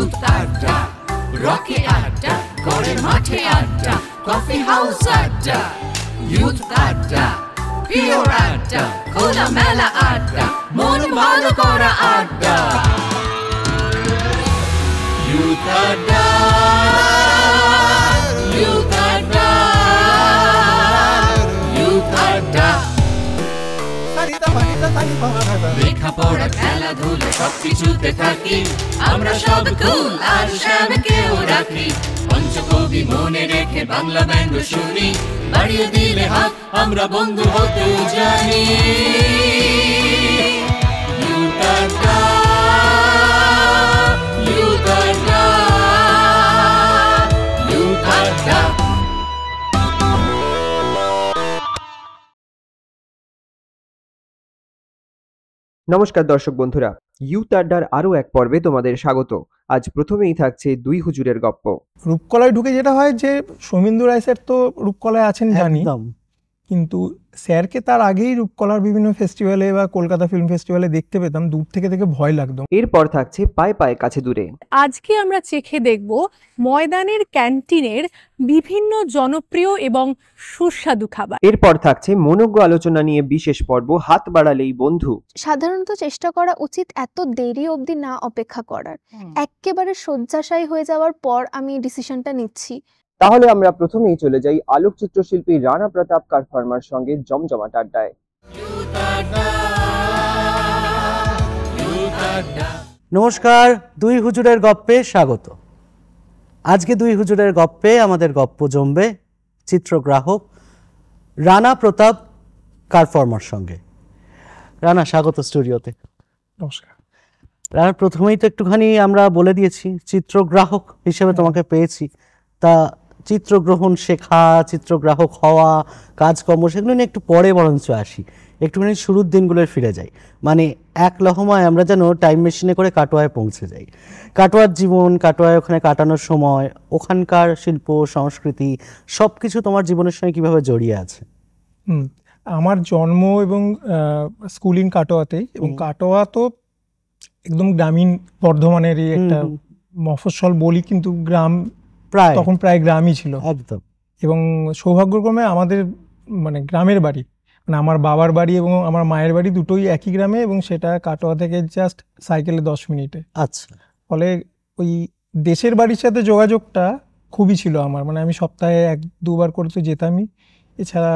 Youth আড্ডা, Rocky আড্ডা, ঘরের মাঠে আড্ডা, কফি হাউস আড্ডা, ইউথ আড্ডা, পিওর আড্ডা, খোলা মেলা আড্ডা, মন ভালো করা আড্ডা। ইউথ আড্ডা, ইউথ আড্ডা, ইউথ আড্ডা। লেখাপড়া খেলাধুলা সবকিছুতে থাকি আমরা, সব কুল আর শ্যামকেও রাখি। পঞ্চকবি মনে রেখে বাংলা ব্যঙ্গ শুনি, বাড়িয়ে দিলে হাত আমরা বন্ধু হতে জানি। ইউথ আড্ডা, ইউথ আড্ডা, ইউথ আড্ডা। নমস্কার দর্শক বন্ধুরা, ইউথ আড্ডার আরও এক পর্বে তোমাদের স্বাগত। আজ প্রথমেই থাকছে দুই হুজুরের গপ্প। রূপকলায় ঢুকে যেটা হয় যে সৌমেন্দু রায় স্যার তো রূপকলায় আছেন জানি, কিন্তু স্যারকে তার আগেই রূপকলার বিভিন্ন ফেস্টিভ্যালে বা কলকাতা ফিল্ম ফেস্টিভ্যালে দেখতে পেতাম, দূর থেকে দেখে ভয় লাগতো। এরপর থাকছে পায়ে পায়ে কাছে দূরে। আজকে আমরা চেখে দেখব ময়দানের ক্যান্টিনের বিভিন্ন জনপ্রিয় এবং সুস্বাদু খাবার। এরপর থাকছে মনোজ্ঞ আলোচনা নিয়ে বিশেষ পর্ব হাত বাড়ালেই বন্ধু। সাধারণত চেষ্টা করা উচিত এত দেরি অবধি না অপেক্ষা করার, একেবারে শয্যাশায়ী হয়ে যাওয়ার পর আমি ডিসিশনটা নিচ্ছি। তাহলে আমরা প্রথমেই চলে যাই আলোকচিত্র শিল্পী রানা প্রতাপ কার ফার্মার সঙ্গে জমজমাট আড্ডায়। নমস্কার, দুই হুজুরের গপ্পে স্বাগত। আজকে দুই হুজুরের গপ্পে আমাদের গপ্প জমবে চিত্রগ্রাহক রানা প্রতাপ কার ফার্মার সঙ্গে। রানা, স্বাগত স্টুডিওতে। নমস্কার। রানা, প্রথমেই তো একটুখানি আমরা বলে দিয়েছি চিত্রগ্রাহক হিসেবে তোমাকে পেয়েছি, তা চিত্রগ্রহণ শেখা, চিত্রগ্রাহক হওয়া, কাজকর্ম, সেগুলো নিয়ে একটু পরে বরঞ্চ আসি। একটুখানি শুরুর দিনগুলোয় ফিরে যাই, মানে এক লহমায় আমরা যেন টাইম মেশিনে করে কাটোয়ায় পৌঁছে যাই। কাটোয়ার জীবন, কাটোয়ায় ওখানে কাটানোর সময়, ওখানকার শিল্প সংস্কৃতি সব কিছু তোমার জীবনের সঙ্গে কীভাবে জড়িয়ে আছে? আমার জন্ম এবং স্কুলিং কাটোয়াতেই, এবং কাটোয়া তো একদম গ্রামীণ বর্ধমানেরই একটা মফস্বল বলি, কিন্তু গ্রাম তখন প্রায় গ্রামই ছিল একদম। এবং সৌভাগ্যক্রমে আমাদের মানে গ্রামের বাড়ি, মানে আমার বাবার বাড়ি এবং আমার মায়ের বাড়ি দুটোই একই গ্রামে, এবং সেটা কাটোয়া থেকে জাস্ট সাইকেলে 10 মিনিটে। আচ্ছা। ফলে ওই দেশের বাড়ির সাথে যোগাযোগটা খুবই ছিল আমার, মানে আমি সপ্তাহে 1-2 বার করে তো যেতামই। এছাড়া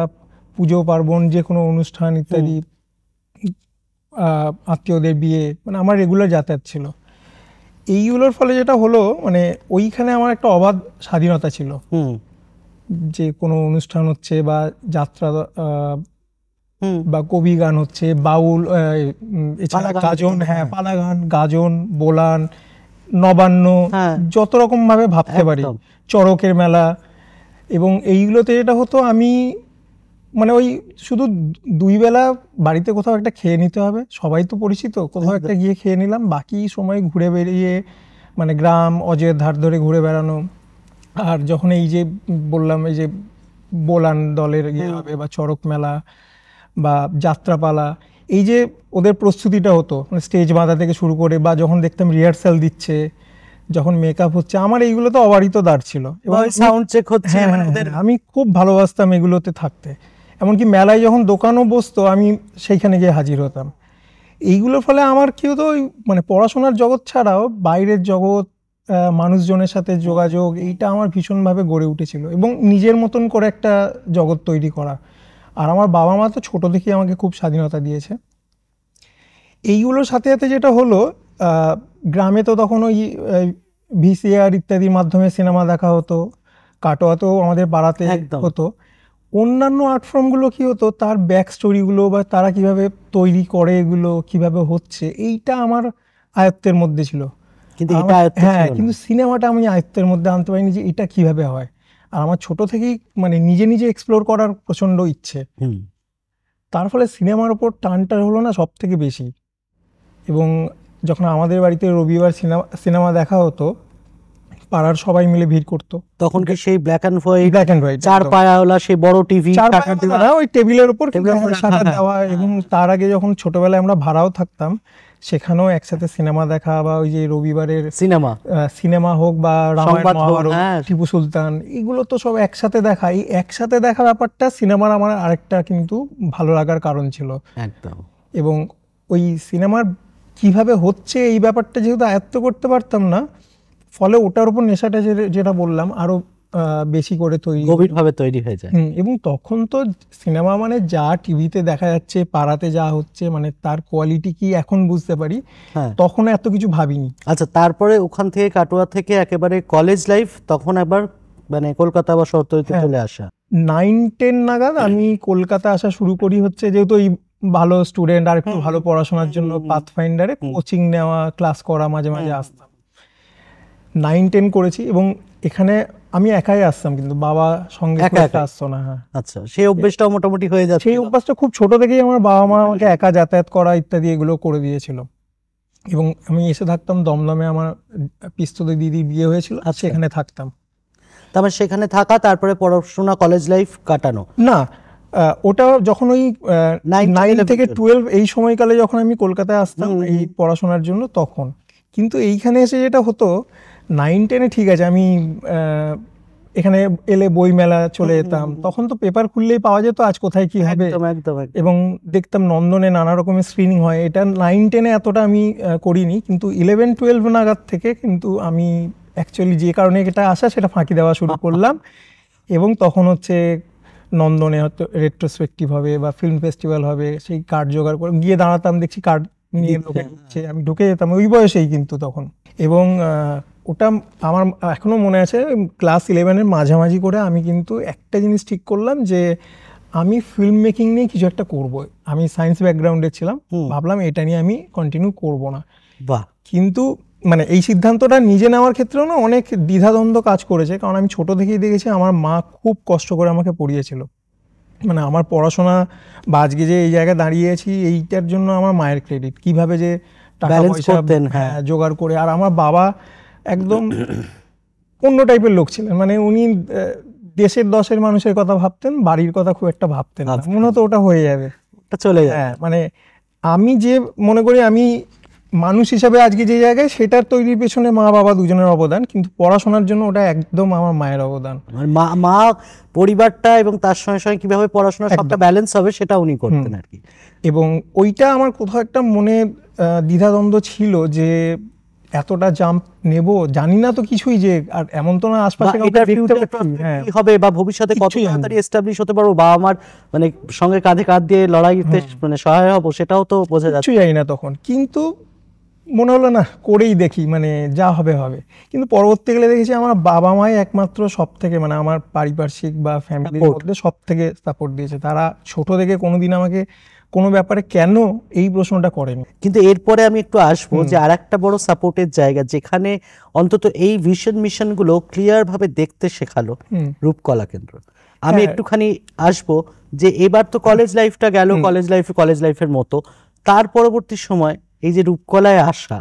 পুজো পার্বণ, যে কোনো অনুষ্ঠান ইত্যাদি, আত্মীয়দের বিয়ে, মানে আমার রেগুলার যাতায়াত ছিল। এইগুলোর ফলে যেটা হলো, মানে ওইখানে আমার একটা অবাধ স্বাধীনতা ছিল। যে কোনো অনুষ্ঠান হচ্ছে বা যাত্রা বা কবি গান হচ্ছে, বাউল, এছাড়া গাজন, পালা গান, গাজন, বোলান, নবান্ন, যত রকম ভাবে ভাবতে পারি, চড়কের মেলা। এবং এইগুলোতে যেটা হতো, আমি মানে ওই শুধু 2 বেলা বাড়িতে কোথাও একটা খেয়ে নিতে হবে, সবাই তো পরিচিত, কোথাও একটা গিয়ে খেয়ে নিলাম, বাকি সময় ঘুরে বেরিয়ে মানে গ্রাম অজয়ের ধার ধরে ঘুরে বেড়ানো। আর যখন এই যে বললাম, এই যে বোলান দলের ইয়ে হবে বা চড়ক মেলা বা যাত্রাপালা, এই যে ওদের প্রস্তুতিটা হতো, মানে স্টেজ বাঁধা থেকে শুরু করে, বা যখন দেখতাম রিহার্সাল দিচ্ছে, যখন মেকআপ হচ্ছে, আমার এইগুলো তো অবারিত দ্বার ছিল। এবং সাউন্ড চেক হচ্ছে, আমি খুব ভালোবাসতাম এগুলোতে থাকতে। এমনকি মেলায় যখন দোকানও বসতো, আমি সেইখানে গিয়ে হাজির হতাম। এইগুলোর ফলে আমার কি হতো, মানে পড়াশোনার জগৎ ছাড়াও বাইরের জগৎ, মানুষজনের সাথে যোগাযোগ, এইটা আমার ভীষণভাবে গড়ে উঠেছিল, এবং নিজের মতন করে একটা জগৎ তৈরি করা। আর আমার বাবা মা তো ছোটো থেকেই আমাকে খুব স্বাধীনতা দিয়েছে। এইগুলোর সাথে সাথে যেটা হলো, গ্রামে তো তখন ওই ভিসিআর ইত্যাদির মাধ্যমে সিনেমা দেখা হতো, কাটোয়াতেও আমাদের পাড়াতে হতো। অন্যান্য আর্ট ফর্মগুলো কী হতো, তার ব্যাক স্টোরিগুলো বা তারা কিভাবে তৈরি করে, এগুলো কিভাবে হচ্ছে, এইটা আমার আয়ত্তের মধ্যে ছিল। কিন্তু সিনেমাটা আমি আয়ত্তের মধ্যে আনতে পারিনি যে এটা কিভাবে হয়। আর আমার ছোট থেকেই মানে নিজে নিজে এক্সপ্লোর করার প্রচণ্ড ইচ্ছে, তার ফলে সিনেমার ওপর টানটা হলো না সব থেকে বেশি। এবং যখন আমাদের বাড়িতে রবিবার সিনেমা দেখা হতো, পাড়ার সবাই মিলে ভিড় করতো। তখন কি সেই ব্ল্যাক অ্যান্ড হোয়াইট চার পায়াওয়ালা সেই বড় টিভি, ওই টেবিলের উপর দেওয়া। এবং তার আগে যখন ছোটবেলায় আমরা ভাড়াও থাকতাম, সেখানেও একসাথে সিনেমা দেখা বা ওই যে রবিবারের সিনেমা হোক বা রামায়ণ সংবাদ হোক, মহাভারত, হ্যাঁ। টিপু সুলতান, এগুলো তো সব একসাথে দেখা। এই একসাথে দেখা ব্যাপারটা সিনেমার আমার আরেকটা কিন্তু ভালো লাগার কারণ ছিল। একদম। এবং ওই সিনেমার কিভাবে হচ্ছে এই ব্যাপারটা যেহেতু আয়ত্ত করতে পারতাম না, ফলে ওটার উপর নেশাটা যেটা বললাম আরো বেশি করে গভীরভাবে তৈরি হয়ে যায়। এবং তখন তো সিনেমা মানে যা টিভিতে দেখা যাচ্ছে, পাড়াতে যা হচ্ছে, মানে তার কোয়ালিটি কি এখন বুঝতে পারি, তখন এত কিছু ভাবিনি। আচ্ছা, তারপরে ওখান থেকে কাটোয়া থেকে একেবারে কলেজ লাইফ, তখন একবার মানে কলকাতা বা শহরতলিতে চলে আসা। 9-10 নাগাদ আমি কলকাতা আসা শুরু করি, হচ্ছে যেহেতু এই ভালো স্টুডেন্ট আর একটু ভালো পড়াশোনার জন্য পাথফাইন্ডারে কোচিং নেওয়া, ক্লাস করা, মাঝে মাঝে আসতাম। 9-10 করেছি এবং এখানে আমি একাই আসতাম, কিন্তু বাবা সঙ্গে আসতো না। আচ্ছা, সেই অভ্যেসটাও মোটামুটি হয়ে যাচ্ছে। সেই অভ্যাসটা খুব ছোট থেকেই আমার বাবা মা আমাকে একা যাতায়াত করা ইত্যাদি এগুলো করে দিয়েছিল। এবং আমি এসে থাকতাম দমদমে, আমার পিস্তলে দিদির বিয়ে হয়েছিল, সেখানে থাকতাম। তারপরে সেখানে থাকা, তারপরে পড়াশোনা, কলেজ লাইফ কাটানো না, ওটা যখন ওই 9 থেকে 12 এই সময়কালে যখন আমি কলকাতায় আসতাম এই পড়াশোনার জন্য, তখন। কিন্তু এইখানে এসে যেটা হতো, 9-10-এ ঠিক আছে আমি এখানে এলে বই মেলা চলে যেতাম, তখন তো পেপার খুললেই পাওয়া যেত আজ কোথায় কি হবে, এবং দেখতাম নন্দনে নানা রকমের স্ক্রিনিং হয়। এটা 9-10-এ এতটা আমি করিনি, কিন্তু 11-12 নাগাদ থেকে কিন্তু আমি অ্যাকচুয়ালি যে কারণে এটা আসা সেটা ফাঁকি দেওয়া শুরু করলাম। এবং তখন হচ্ছে নন্দনে হয়তো রেট্রোস্পেক্টিভ হবে বা ফিল্ম ফেস্টিভ্যাল হবে, সেই কার্ড জোগাড় করে গিয়ে দাঁড়াতাম, দেখছি কার্ড নিয়ে লোকে ঢুকছে, আমি ঢুকে যেতাম ওই বয়সেই কিন্তু তখন। এবং ওটা আমার এখনো মনে আছে, ক্লাস 11-এর মাঝামাঝি করে আমি কিন্তু একটা জিনিস ঠিক করলাম যে আমি ফিল্ম মেকিং নিয়ে কিছু একটা করব। আমি সায়েন্স ব্যাকগ্রাউন্ডে ছিলাম, ভাবলাম এটা নিয়ে আমি কন্টিনিউ করব না। কিন্তু মানে এই সিদ্ধান্তটা নিজে নেওয়ার ক্ষেত্রেও না অনেক দ্বিধাদ্বন্দ্ব কাজ করেছে, কারণ আমি ছোট থেকেই দেখেছি আমার মা খুব কষ্ট করে আমাকে পড়িয়েছিল। মানে আমার পড়াশোনা বা আজকে যে এই জায়গায় দাঁড়িয়েছি এইটার জন্য আমার মায়ের ক্রেডিট, কিভাবে যে টাকা পয়সা জোগাড় করে। আর আমার বাবা একদম অন্য টাইপের লোক ছিলেন, মানে উনি দেশের দশের মানুষের কথা ভাবতেন, বাড়ির কথা খুব একটা ভাবতেন না, মনে হতো ওটা হয়ে যাবে, ওটা চলে যায়। মানে আমি যে মনে করি আমি মানুষ হিসাবে আজকে যে জায়গায়, সেটার তৈরির পেছনে মা বাবা দুজনের অবদান, কিন্তু পড়াশোনার জন্য ওটা একদম আমার মায়ের অবদান। মা পরিবারটা এবং তার সঙ্গে সঙ্গে কিভাবে পড়াশোনার সবটা ব্যালেন্স হবে সেটা উনি করতেন আর কি। এবং ওইটা আমার কোথাও একটা মনে দ্বিধাদ্বন্দ্ব ছিল যে এতটা জাম্প নেব, জানি না তো কিছুই, যে আর এমন তো না আশপাশে কি হবে বা ভবিষ্যতে কত তাড়াতাড়ি এস্টাবলিশ হতে পারবো, বাবা মার মানে সঙ্গে কাঁধে কাঁধ দিয়ে লড়াইতে মানে সহায় হবো, সেটাও তো বোঝা যাচ্ছে। কিছুই জানি না তখন, কিন্তু মনে হলো না করেই দেখি, মানে যা হবে হবে। কিন্তু পরবর্তীকালে দেখেছি আমার বাবা মাই একমাত্র সব থেকে, মানে আমার পারিপার্শ্বিক বা ফ্যামিলির মধ্যে সব থেকে সাপোর্ট দিয়েছে। তারা ছোট থেকে কোনোদিন আমাকে কোনো ব্যাপারে কেন এই প্রশ্নটা করেনি। কিন্তু এরপরে আমি একটু আসবো যে আর একটা বড় সাপোর্টের জায়গা, যেখানে অন্তত এই ভিশন মিশন গুলো ক্লিয়ার ভাবে দেখতে শেখালো, রূপকলা কেন্দ্র। আমি একটুখানি আসবো যে এবার তো কলেজ লাইফটা গেল, কলেজ লাইফের মতো, তার পরবর্তী সময় এই যে রূপকলায় আসা,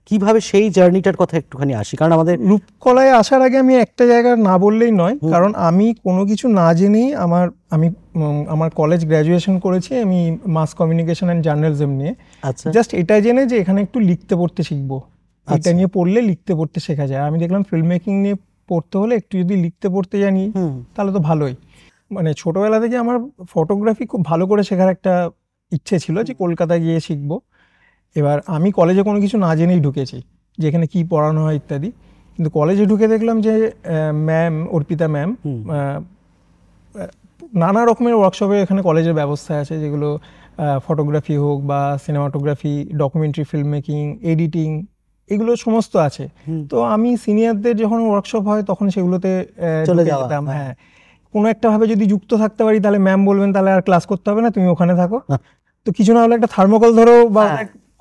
কিভাবে সেই জার্নিটার কথা একটুখানি আসি। কারণ আমাদের রূপকলায় আসার আগে আমি একটা জায়গা না বললেই নয়, কারণ আমি কোনো কিছু না জেনেই আমার কলেজ গ্র্যাজুয়েশন করেছি আমি মাস কমিউনিকেশন অ্যান্ড জার্নালিজম নিয়ে। জাস্ট এটা জেনে যে এখানে একটু লিখতে পড়তে শিখবো, এটা নিয়ে পড়লে লিখতে পড়তে শেখা যায়। আমি দেখলাম ফিল্ম মেকিং নিয়ে পড়তে হলে একটু যদি লিখতে পড়তে জানি তাহলে তো ভালোই। মানে ছোটবেলা থেকে আমার ফটোগ্রাফি খুব ভালো করে শেখার একটা ইচ্ছে ছিল, যে কলকাতায় গিয়ে শিখবো। এবার আমি কলেজে কোনো কিছু না জেনেই ঢুকেছি, যে এখানে কী পড়ানো হয় ইত্যাদি। কিন্তু কলেজে ঢুকে দেখলাম যে ম্যাম, অর্পিতা ম্যাম, নানা রকমের ওয়ার্কশপে এখানে কলেজের ব্যবস্থা আছে, যেগুলো ফটোগ্রাফি হোক বা cinematography, documentary film making, editing, এগুলো সমস্ত আছে। তো আমি সিনিয়রদের যখন ওয়ার্কশপ হয় তখন সেগুলোতে চলে যেতাম। হ্যাঁ, কোনো একটা ভাবে যদি যুক্ত থাকতে পারি তাহলে ম্যাম বলবেন তাহলে আর ক্লাস করতে হবে না, তুমি ওখানে থাকো। তো কিছু না হলে একটা থার্মোকল ধরো বা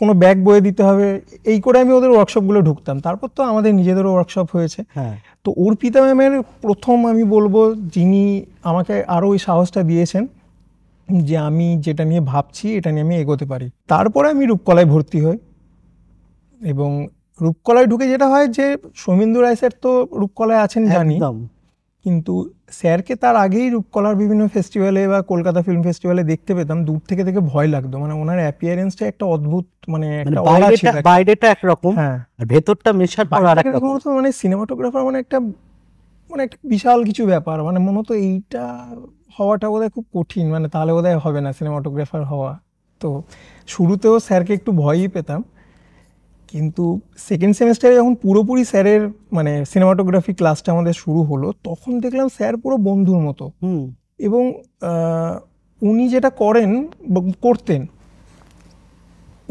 কোনো ব্যাগ বয়ে দিতে হবে, এই করে আমি ওদের ওয়ার্কশপগুলো ঢুকতাম। তারপর তো আমাদের নিজেদেরও ওয়ার্কশপ হয়েছে। তো অর্পিতা ম্যামের প্রথম আমি বলবো, যিনি আমাকে আরও ওই সাহসটা দিয়েছেন যে আমি যেটা নিয়ে ভাবছি এটা নিয়ে আমি এগোতে পারি। তারপরে আমি রূপকলায় ভর্তি হই, এবং রূপকলায় ঢুকে যেটা হয় যে সৌমেন্দু রায় স্যার তো রূপকলায় আছেন জানি, কিন্তু স্যারকে তার আগেই রূপকলার বিভিন্ন ফেস্টিভ্যালে বা কলকাতা ফিল্ম ফেস্টিভ্যালে দেখতে পেতাম, দূর থেকে দেখে ভয় লাগতো, মানে ওনার অ্যাপিয়ারেন্সটা একটা অদ্ভুত, মানে একটা অরা ছিল। বাইরেটা একরকম, হ্যাঁ, আর ভেতরটা মেশার পর আরেক রকম। মানে সিনেমাটোগ্রাফার মানে একটা বিশাল কিছু ব্যাপার, মানে মনে হতো এইটা হওয়াটা বোধহয় খুব কঠিন, মানে তাহলে বোধহয় হবে না সিনেমাটোগ্রাফার হওয়া। তো শুরুতেও স্যারকে একটু ভয়ই পেতাম, কিন্তু সেকেন্ড সেমিস্টারে যখন পুরোপুরি স্যারের মানে সিনেমাটোগ্রাফি ক্লাসটা আমাদের শুরু হলো, তখন দেখলাম স্যার পুরো বন্ধুর মতো। এবং উনি যেটা করতেন,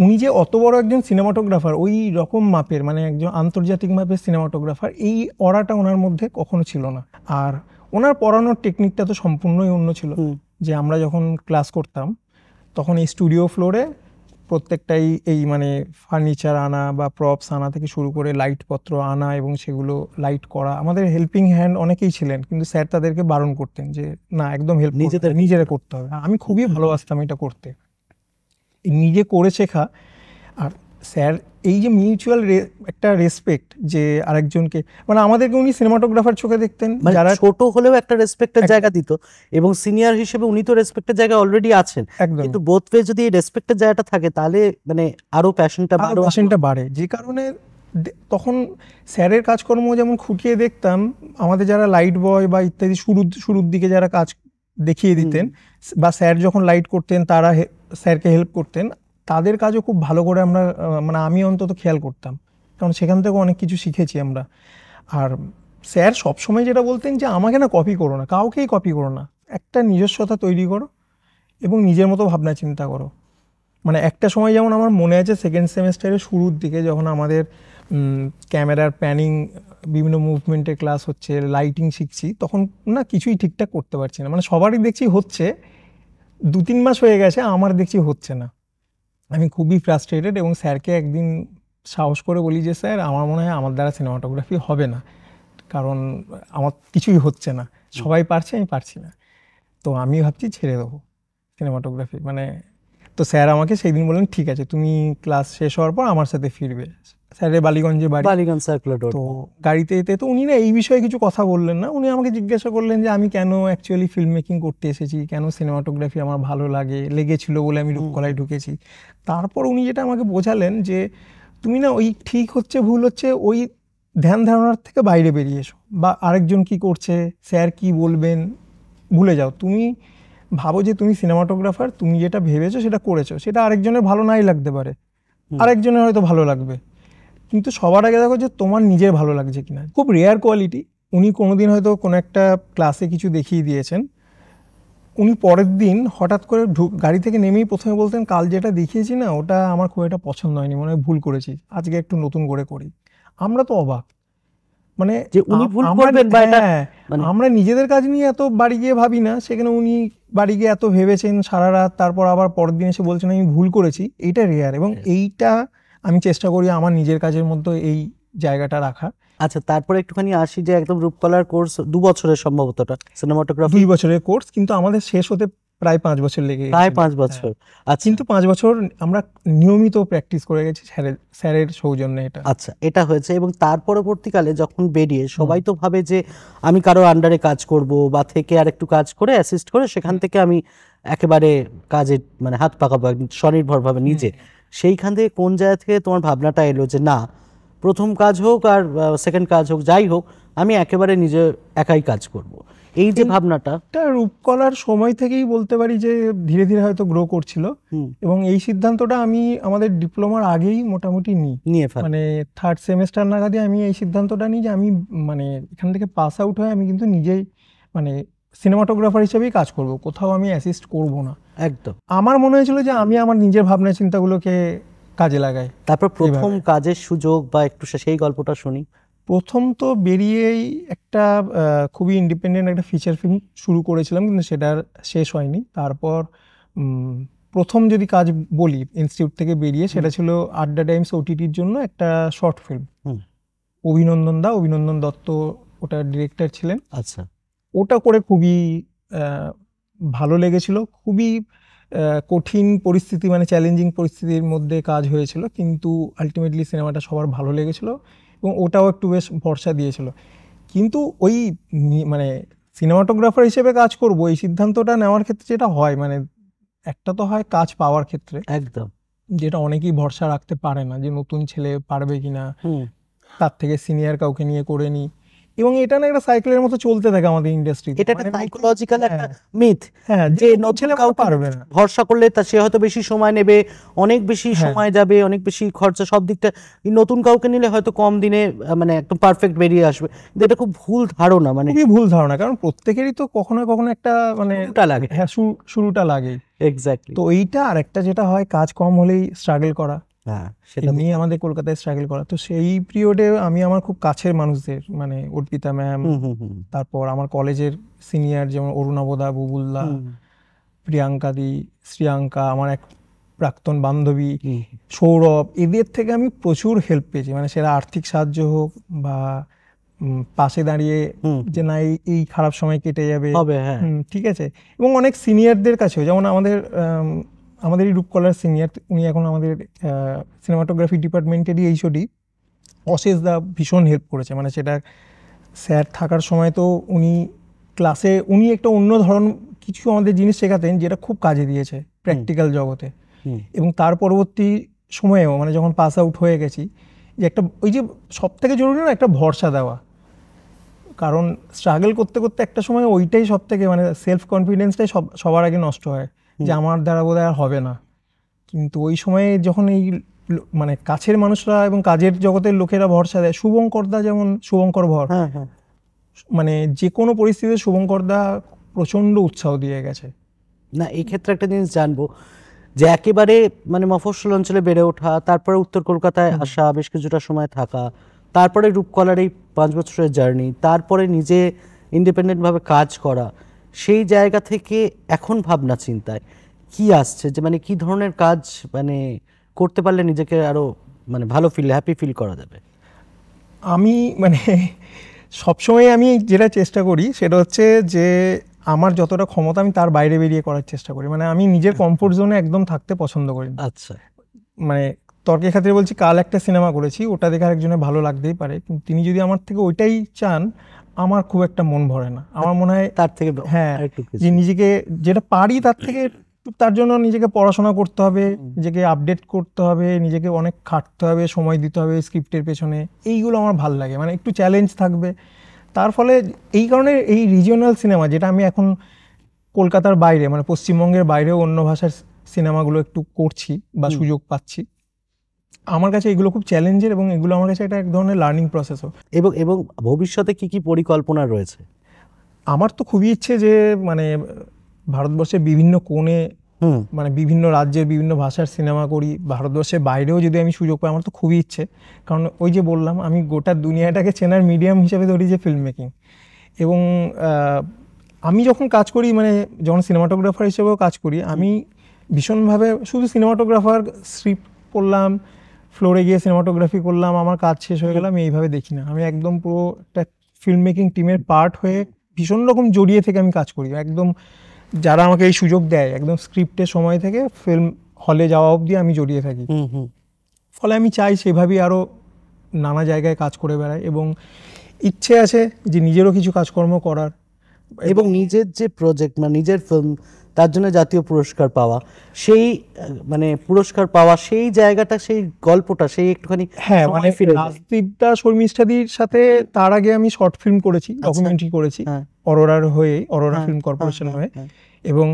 উনি যে অত বড় একজন সিনেমাটোগ্রাফার, ওই রকম মাপের, মানে একজন আন্তর্জাতিক মাপের সিনেমাটোগ্রাফার, এই অরাটা ওনার মধ্যে কখনো ছিল না। আর ওনার পড়ানোর টেকনিকটা তো সম্পূর্ণই অন্য ছিল। যে আমরা যখন ক্লাস করতাম তখন এই স্টুডিও ফ্লোরে প্রত্যেকটাই এই মানে ফার্নিচার আনা বা প্রপস আনা থেকে শুরু করে লাইটপত্র আনা এবং সেগুলো লাইট করা, আমাদের হেল্পিং হ্যান্ড অনেকেই ছিলেন, কিন্তু স্যার তাদেরকে বারণ করতেন যে না, একদম হেল্প নিজেরা করতে হবে। আমি খুবই ভালোবাসতাম এটা করতে, নিজে করে শেখা। আর স্যার এই যে মিউচুয়াল একটা রেসপেক্ট, যে আরেকজনকে, মানে আমাদেরকে উনি সিনেমাটোগ্রাফার চোখে দেখতেন, যারা ছোট হলেও একটা রেসপেক্টের জায়গা দিত, এবং সিনিয়র হিসেবে উনি তো রেসপেক্টের জায়গা অলরেডি আছেন, কিন্তু বোথ ওয়ে যদি এই রেসপেক্টের জায়গাটা থাকে তাহলে মানে আরো প্যাশনটা বাড়ে। যে কারণে তখন স্যারের কাজকর্ম যেমন খুঁটিয়ে দেখতাম, আমাদের যারা লাইট বয় বা ইত্যাদি শুরুর দিকে যারা কাজ দেখিয়ে দিতেন, বা স্যার যখন লাইট করতেন তারা স্যারকে হেল্প করতেন, তাদের কাজও খুব ভালো করে আমরা, মানে আমি অন্তত খেয়াল করতাম, কারণ সেখান থেকে অনেক কিছু শিখেছি আমরা। আর স্যার সবসময় যেটা বলতেন যে আমাকে না কপি করো না, কাউকেই কপি করো না, একটা নিজস্বতা তৈরি করো এবং নিজের মতো ভাবনা চিন্তা করো। মানে একটা সময় যেমন আমার মনে আছে সেকেন্ড সেমিস্টারের শুরুর দিকে যখন আমাদের ক্যামেরার প্যানিং, বিভিন্ন মুভমেন্টের ক্লাস হচ্ছে, লাইটিং শিখছি, তখন না কিছুই ঠিকঠাক করতে পারছি না, মানে সবারই দেখছি হচ্ছে, 2-3 মাস হয়ে গেছে, আমার দেখছি হচ্ছে না। আমি খুবই ফ্রাস্ট্রেটেড এবং স্যারকে একদিন সাহস করে বলি যে স্যার, আমার মনে হয় আমার দ্বারা সিনেমাটোগ্রাফি হবে না, কারণ আমার কিছুই হচ্ছে না, সবাই পারছে, আমি পারছি না, তো আমি ভাবছি ছেড়ে দেবো সিনেমাটোগ্রাফি। মানে তো স্যার আমাকে সেই দিন বললেন ঠিক আছে, তুমি ক্লাস শেষ হওয়ার পর আমার সাথে ফিরবে। স্যারের বালিগঞ্জে বাড়ি, তো গাড়িতে যেতে, তো উনি না এই বিষয়ে কিছু কথা বললেন না, উনি আমাকে জিজ্ঞাসা করলেন যে আমি কেন অ্যাকচুয়ালি ফিল্ম মেকিং করতে এসেছি, কেন সিনেমাটোগ্রাফি আমার ভালো লেগেছিল বলে আমি রূপকলায় ঢুকেছি। তারপর উনি যেটা আমাকে বোঝালেন যে তুমি না ওই ঠিক হচ্ছে ভুল হচ্ছে ওই ধ্যান ধারণার থেকে বাইরে বেরিয়ে এসো, বা আরেকজন কি করছে, স্যার কি বলবেন, ভুলে যাও। তুমি ভাবো যে তুমি সিনেমাটোগ্রাফার, তুমি যেটা ভেবেছো সেটা করেছো, সেটা আরেকজনের ভালো নাই লাগতে পারে, আরেকজনের হয়তো ভালো লাগবে, কিন্তু সবার আগে দেখো যে তোমার নিজের ভালো লাগছে কিনা। খুব রেয়ার কোয়ালিটি। উনি কোনোদিন হয়তো কোনো একটা ক্লাসে কিছু দেখিয়ে দিয়েছেন, উনি পরের দিন হঠাৎ করে গাড়ি থেকে নেমেই প্রথমে বলতেন কাল যেটা দেখিয়েছি না ওটা আমার খুব একটা পছন্দ হয়নি, মনে হয় ভুল করেছি, আজকে একটু নতুন করে করি। আমরা তো অবাক, মানে যে উনি ভুল করবেন, আমরা নিজেদের কাজ নিয়ে এত বাড়ি গিয়ে ভাবি না, সেখানে উনি বাড়ি গিয়ে এত ভেবেছেন সারা রাত, তারপর আবার পরের দিন এসে বলছেন আমি ভুল করেছি। এইটা রেয়ার, এবং এইটা আমি চেষ্টা করি আমার নিজের কাজের মধ্যে এই জায়গাটা রাখা। আচ্ছা, তারপরে একটুখানি আসি যে একদম রূপকলার কোর্স 2 বছরের সম্ভবতটা, সিনেমাটোগ্রাফি 2 বছরের কোর্স, কিন্তু আমাদের শেষ হতে প্রায় 5 বছর লেগে গেছে। প্রায় 5 বছর। আচ্ছা, কিন্তু 5 বছর আমরা নিয়মিত প্র্যাকটিস করে গেছি স্যারের সৌজন্যে এটা। আচ্ছা, এটা হয়েছে। এবং তার পরবর্তীকালে যখন বেরিয়ে সবাই তো ভাবে যে আমি কারো আন্ডারে কাজ করব বা থেকে আর একটু কাজ করে অ্যাসিস্ট করে সেখান থেকে আমি একেবারে কাজে মানে হাত পাকাবো একদম স্বনির্ভরভাবে নিজে। সেইখান থেকে কোন জায়গা থেকে তোমার ভাবনাটা এলো যে না, প্রথম কাজ হোক আর সেকেন্ড কাজ হোক, যাই হোক, আমি একেবারে নিজে একাই কাজ করব, এই যে ভাবনাটা? রূপকলার সময় থেকেই বলতে পারি যে ধীরে ধীরে হয়তো গ্রো করছিল, এবং এই সিদ্ধান্তটা আমি আমাদের ডিপ্লোমার আগেই মোটামুটি নিয়ে মানে 3rd সেমিস্টার নাগাদই আমি এই সিদ্ধান্তটা নিই যে আমি মানে এখান থেকে পাস আউট হয়ে আমি কিন্তু নিজেই মানে সিনেমাটোগ্রাফার হিসেবেই কাজ করব, কোথাও আমি অ্যাসিস্ট করব না। একদম আমার মনে হয়েছিল যে আমি আমার নিজের ভাবনা চিন্তাগুলোকে কাজে লাগাই। তারপর প্রথম কাজের সুযোগ বা একটু সেই গল্পটা শুনি। প্রথম তো বেরিয়েই একটা খুবই ইন্ডিপেন্ডেন্ট একটা ফিচার ফিল্ম শুরু করেছিলাম, কিন্তু সেটার শেষ হয়নি। তারপর প্রথম যদি কাজ বলি ইনস্টিটিউট থেকে বেরিয়ে, সেটা ছিল আড্ডা টাইমস ওটিটির জন্য একটা শর্ট ফিল্ম। অভিনন্দন দত্ত ওটা ডিরেক্টর ছিলেন। আচ্ছা, ওটা করে খুবই ভালো লেগেছিল। খুবই কঠিন পরিস্থিতি, মানে চ্যালেঞ্জিং পরিস্থিতির মধ্যে কাজ হয়েছিল, কিন্তু আলটিমেটলি সিনেমাটা সবার ভালো লেগেছিল এবং ওটাও একটু বেশ ভরসা দিয়েছিল। কিন্তু ওই মানে সিনেমাটোগ্রাফার হিসেবে কাজ করব এই সিদ্ধান্তটা নেওয়ার ক্ষেত্রে যেটা হয় মানে একটা তো হয় কাজ পাওয়ার ক্ষেত্রে, একদম। যেটা অনেকেই ভরসা রাখতে পারে না যে নতুন ছেলে পারবে কিনা, তার থেকে সিনিয়র কাউকে নিয়ে করে নি, এবং এটা না একটা সাইকেলের মতো চলতে থাকে আমাদের ইন্ডাস্ট্রিতে। এটা একটা সাইকোলজিক্যাল একটা মিথ, হ্যাঁ, যে যে নতুন ছেলে কাউকে পারবে না। ভরসা করলে তা সে হয়তো বেশি সময় নেবে, অনেক বেশি সময় যাবে, অনেক বেশি খরচা, সব দিকটা। নতুন কাউকে নিলে হয়তো কম দিনে মানে একদম পারফেক্ট বেরিয়ে আসবে। কিন্তু এটা খুব ভুল ধারণা, মানে খুবই ভুল ধারণা, কারণ প্রত্যেকেরই তো কখনো না কখনো একটা মানে শুরুটা লাগে। হ্যাঁ, শুরুটা লাগে। এক্স্যাক্টলি। তো এইটা আর একটা যেটা হয় কাজ কম হলেই স্ট্রাগল করা, হ্যাঁ, সেটা এমনি আমাদের কলকাতায় স্ট্রাগল করা। তো সেই পিরিয়ডে আমি আমার খুব কাছের মানুষদের মানে অর্পিতা ম্যাম, তারপর আমার কলেজের সিনিয়র যেমন অরুণাবদা, বুবুল্লা, প্রিয়াঙ্কা দি, শ্রিয়াঙ্কা, আমার এক প্রাক্তন বান্ধবী সৌরভ, এদের থেকে আমি প্রচুর হেল্প পেয়েছি। মানে সেটা আর্থিক সাহায্য হোক বা পাশে দাঁড়িয়ে যে না এই খারাপ সময় কেটে যাবে, ঠিক আছে। এবং অনেক সিনিয়রদের কাছেও, যেমন আমাদেরই রূপকলার সিনিয়র, উনি এখন আমাদের সিনেমাটোগ্রাফি ডিপার্টমেন্টেরই এইচওডি, অশেষ দা ভীষণ হেল্প করেছে। মানে সেটা স্যার থাকার সময় তো উনি ক্লাসে উনি একটা অন্য ধরন কিছু আমাদের জিনিস শেখাতেন যেটা খুব কাজে দিয়েছে প্র্যাকটিক্যাল জগতে। এবং তার পরবর্তী সময়েও মানে যখন পাস আউট হয়ে গেছি, যে একটা ওই যে সব থেকে জরুরি না একটা ভরসা দেওয়া, কারণ স্ট্রাগল করতে করতে একটা সময় ওইটাই সব থেকে মানে সেলফ কনফিডেন্সটাই সবার আগে নষ্ট হয়, যে আমার দ্বারা বোধহয় আর হবে না। কিন্তু ওই সময়ে যখন এই মানে কাছের মানুষরা এবং কাজের জগতের লোকেরা ভরসা দেয়, শুভঙ্করদা যেমন, শুভঙ্কর ভর, মানে যে কোনো পরিস্থিতিতে শুভঙ্করদা প্রচন্ড উৎসাহ দিয়ে গেছে। না, এই ক্ষেত্রে একটা জিনিস জানবো, যে একেবারে মানে মফস্বল অঞ্চলে বেড়ে ওঠা, তারপরে উত্তর কলকাতায় আসা, বেশ কিছুটা সময় থাকা, তারপরে রূপকলার এই 5 বছরের জার্নি, তারপরে নিজে ইন্ডিপেন্ডেন্টভাবে কাজ করা, সেই জায়গা থেকে এখন ভাবনা চিন্তায় কি আসছে, যে মানে কি ধরনের কাজ মানে করতে পারলে নিজেকে আরো মানে ভালো হ্যাপি ফিল করা যাবে? আমি মানে সবসময় আমি যেটা চেষ্টা করি সেটা হচ্ছে যে আমার যতটা ক্ষমতা আমি তার বাইরে বেরিয়ে করার চেষ্টা করি। মানে আমি নিজের কমফোর্ট জোনে একদম থাকতে পছন্দ করি। আচ্ছা, মানে তর্কের খাতিরে বলছি, কাল একটা সিনেমা করেছি, ওটা দেখে আরেকজনের ভালো লাগতেই পারে, কিন্তু তিনি যদি আমার থেকে ওইটাই চান, আমার খুব একটা মন ভরে না। আমার মনে হয় তার থেকে হ্যাঁ, যে নিজেকে যেটা পারি তার থেকে, তার জন্য নিজেকে পড়াশোনা করতে হবে, নিজেকে আপডেট করতে হবে, নিজেকে অনেক খাটতে হবে, সময় দিতে হবে স্ক্রিপ্টের পেছনে, এইগুলো আমার ভালো লাগে। মানে একটু চ্যালেঞ্জ থাকবে। তার ফলে এই কারণে এই রিজিওনাল সিনেমা, যেটা আমি এখন কলকাতার বাইরে মানে পশ্চিমবঙ্গের বাইরেও অন্য ভাষার সিনেমাগুলো একটু করছি বা সুযোগ পাচ্ছি, আমার কাছে এগুলো খুব চ্যালেঞ্জের, এবং এগুলো আমার কাছে একটা এক ধরনের লার্নিং প্রসেসও। এবং ভবিষ্যতে কি কি পরিকল্পনা রয়েছে? আমার তো খুবই ইচ্ছে যে মানে ভারতবর্ষের বিভিন্ন কোণে, মানে বিভিন্ন রাজ্যের বিভিন্ন ভাষার সিনেমা করি, ভারতবর্ষের বাইরেও যদি আমি সুযোগ পাই, আমার তো খুবই ইচ্ছে। কারণ ওই যে বললাম, আমি গোটা দুনিয়াটাকে চেনার মিডিয়াম হিসেবে ধরি যে ফিল্ম মেকিং। এবং আমি যখন কাজ করি, মানে যখন সিনেমাটোগ্রাফার হিসেবেও কাজ করি, আমি ভীষণভাবে শুধু সিনেমাটোগ্রাফার স্ক্রিপ্ট পড়লাম, ফ্লোরে গিয়ে সিনেমাটোগ্রাফি করলাম, আমার কাজ শেষ হয়ে গেলাম, আমি এইভাবে দেখি না। আমি একদম পুরো একটা ফিল্ম মেকিং টিমের পার্ট হয়ে ভীষণ রকম জড়িয়ে থেকে আমি কাজ করি। একদম যারা আমাকে এই সুযোগ দেয়, একদম স্ক্রিপ্টের সময় থেকে ফিল্ম হলে যাওয়া অবধি আমি জড়িয়ে থাকি। ফলে আমি চাই সেভাবেই আরও নানা জায়গায় কাজ করে বেড়াই, এবং ইচ্ছে আছে যে নিজেরও কিছু কাজকর্ম করার, এবং নিজের যে প্রজেক্ট মানে নিজের ফিল্ম, তার জন্য জাতীয় পুরস্কার পাওয়া, সেই মানে পুরস্কার পাওয়া, সেই জায়গাটা, সেই গল্পটা, সেই একটুখানি হ্যাঁ, মানে রাজদীপদা শর্মিষ্ঠাদির সাথে তার আগে আমি শর্ট ফিল্ম করেছি, ডকুমেন্টারি করেছি অরোরার হয়ে, অরোরা ফিল্ম কর্পোরেশন হয়ে। এবং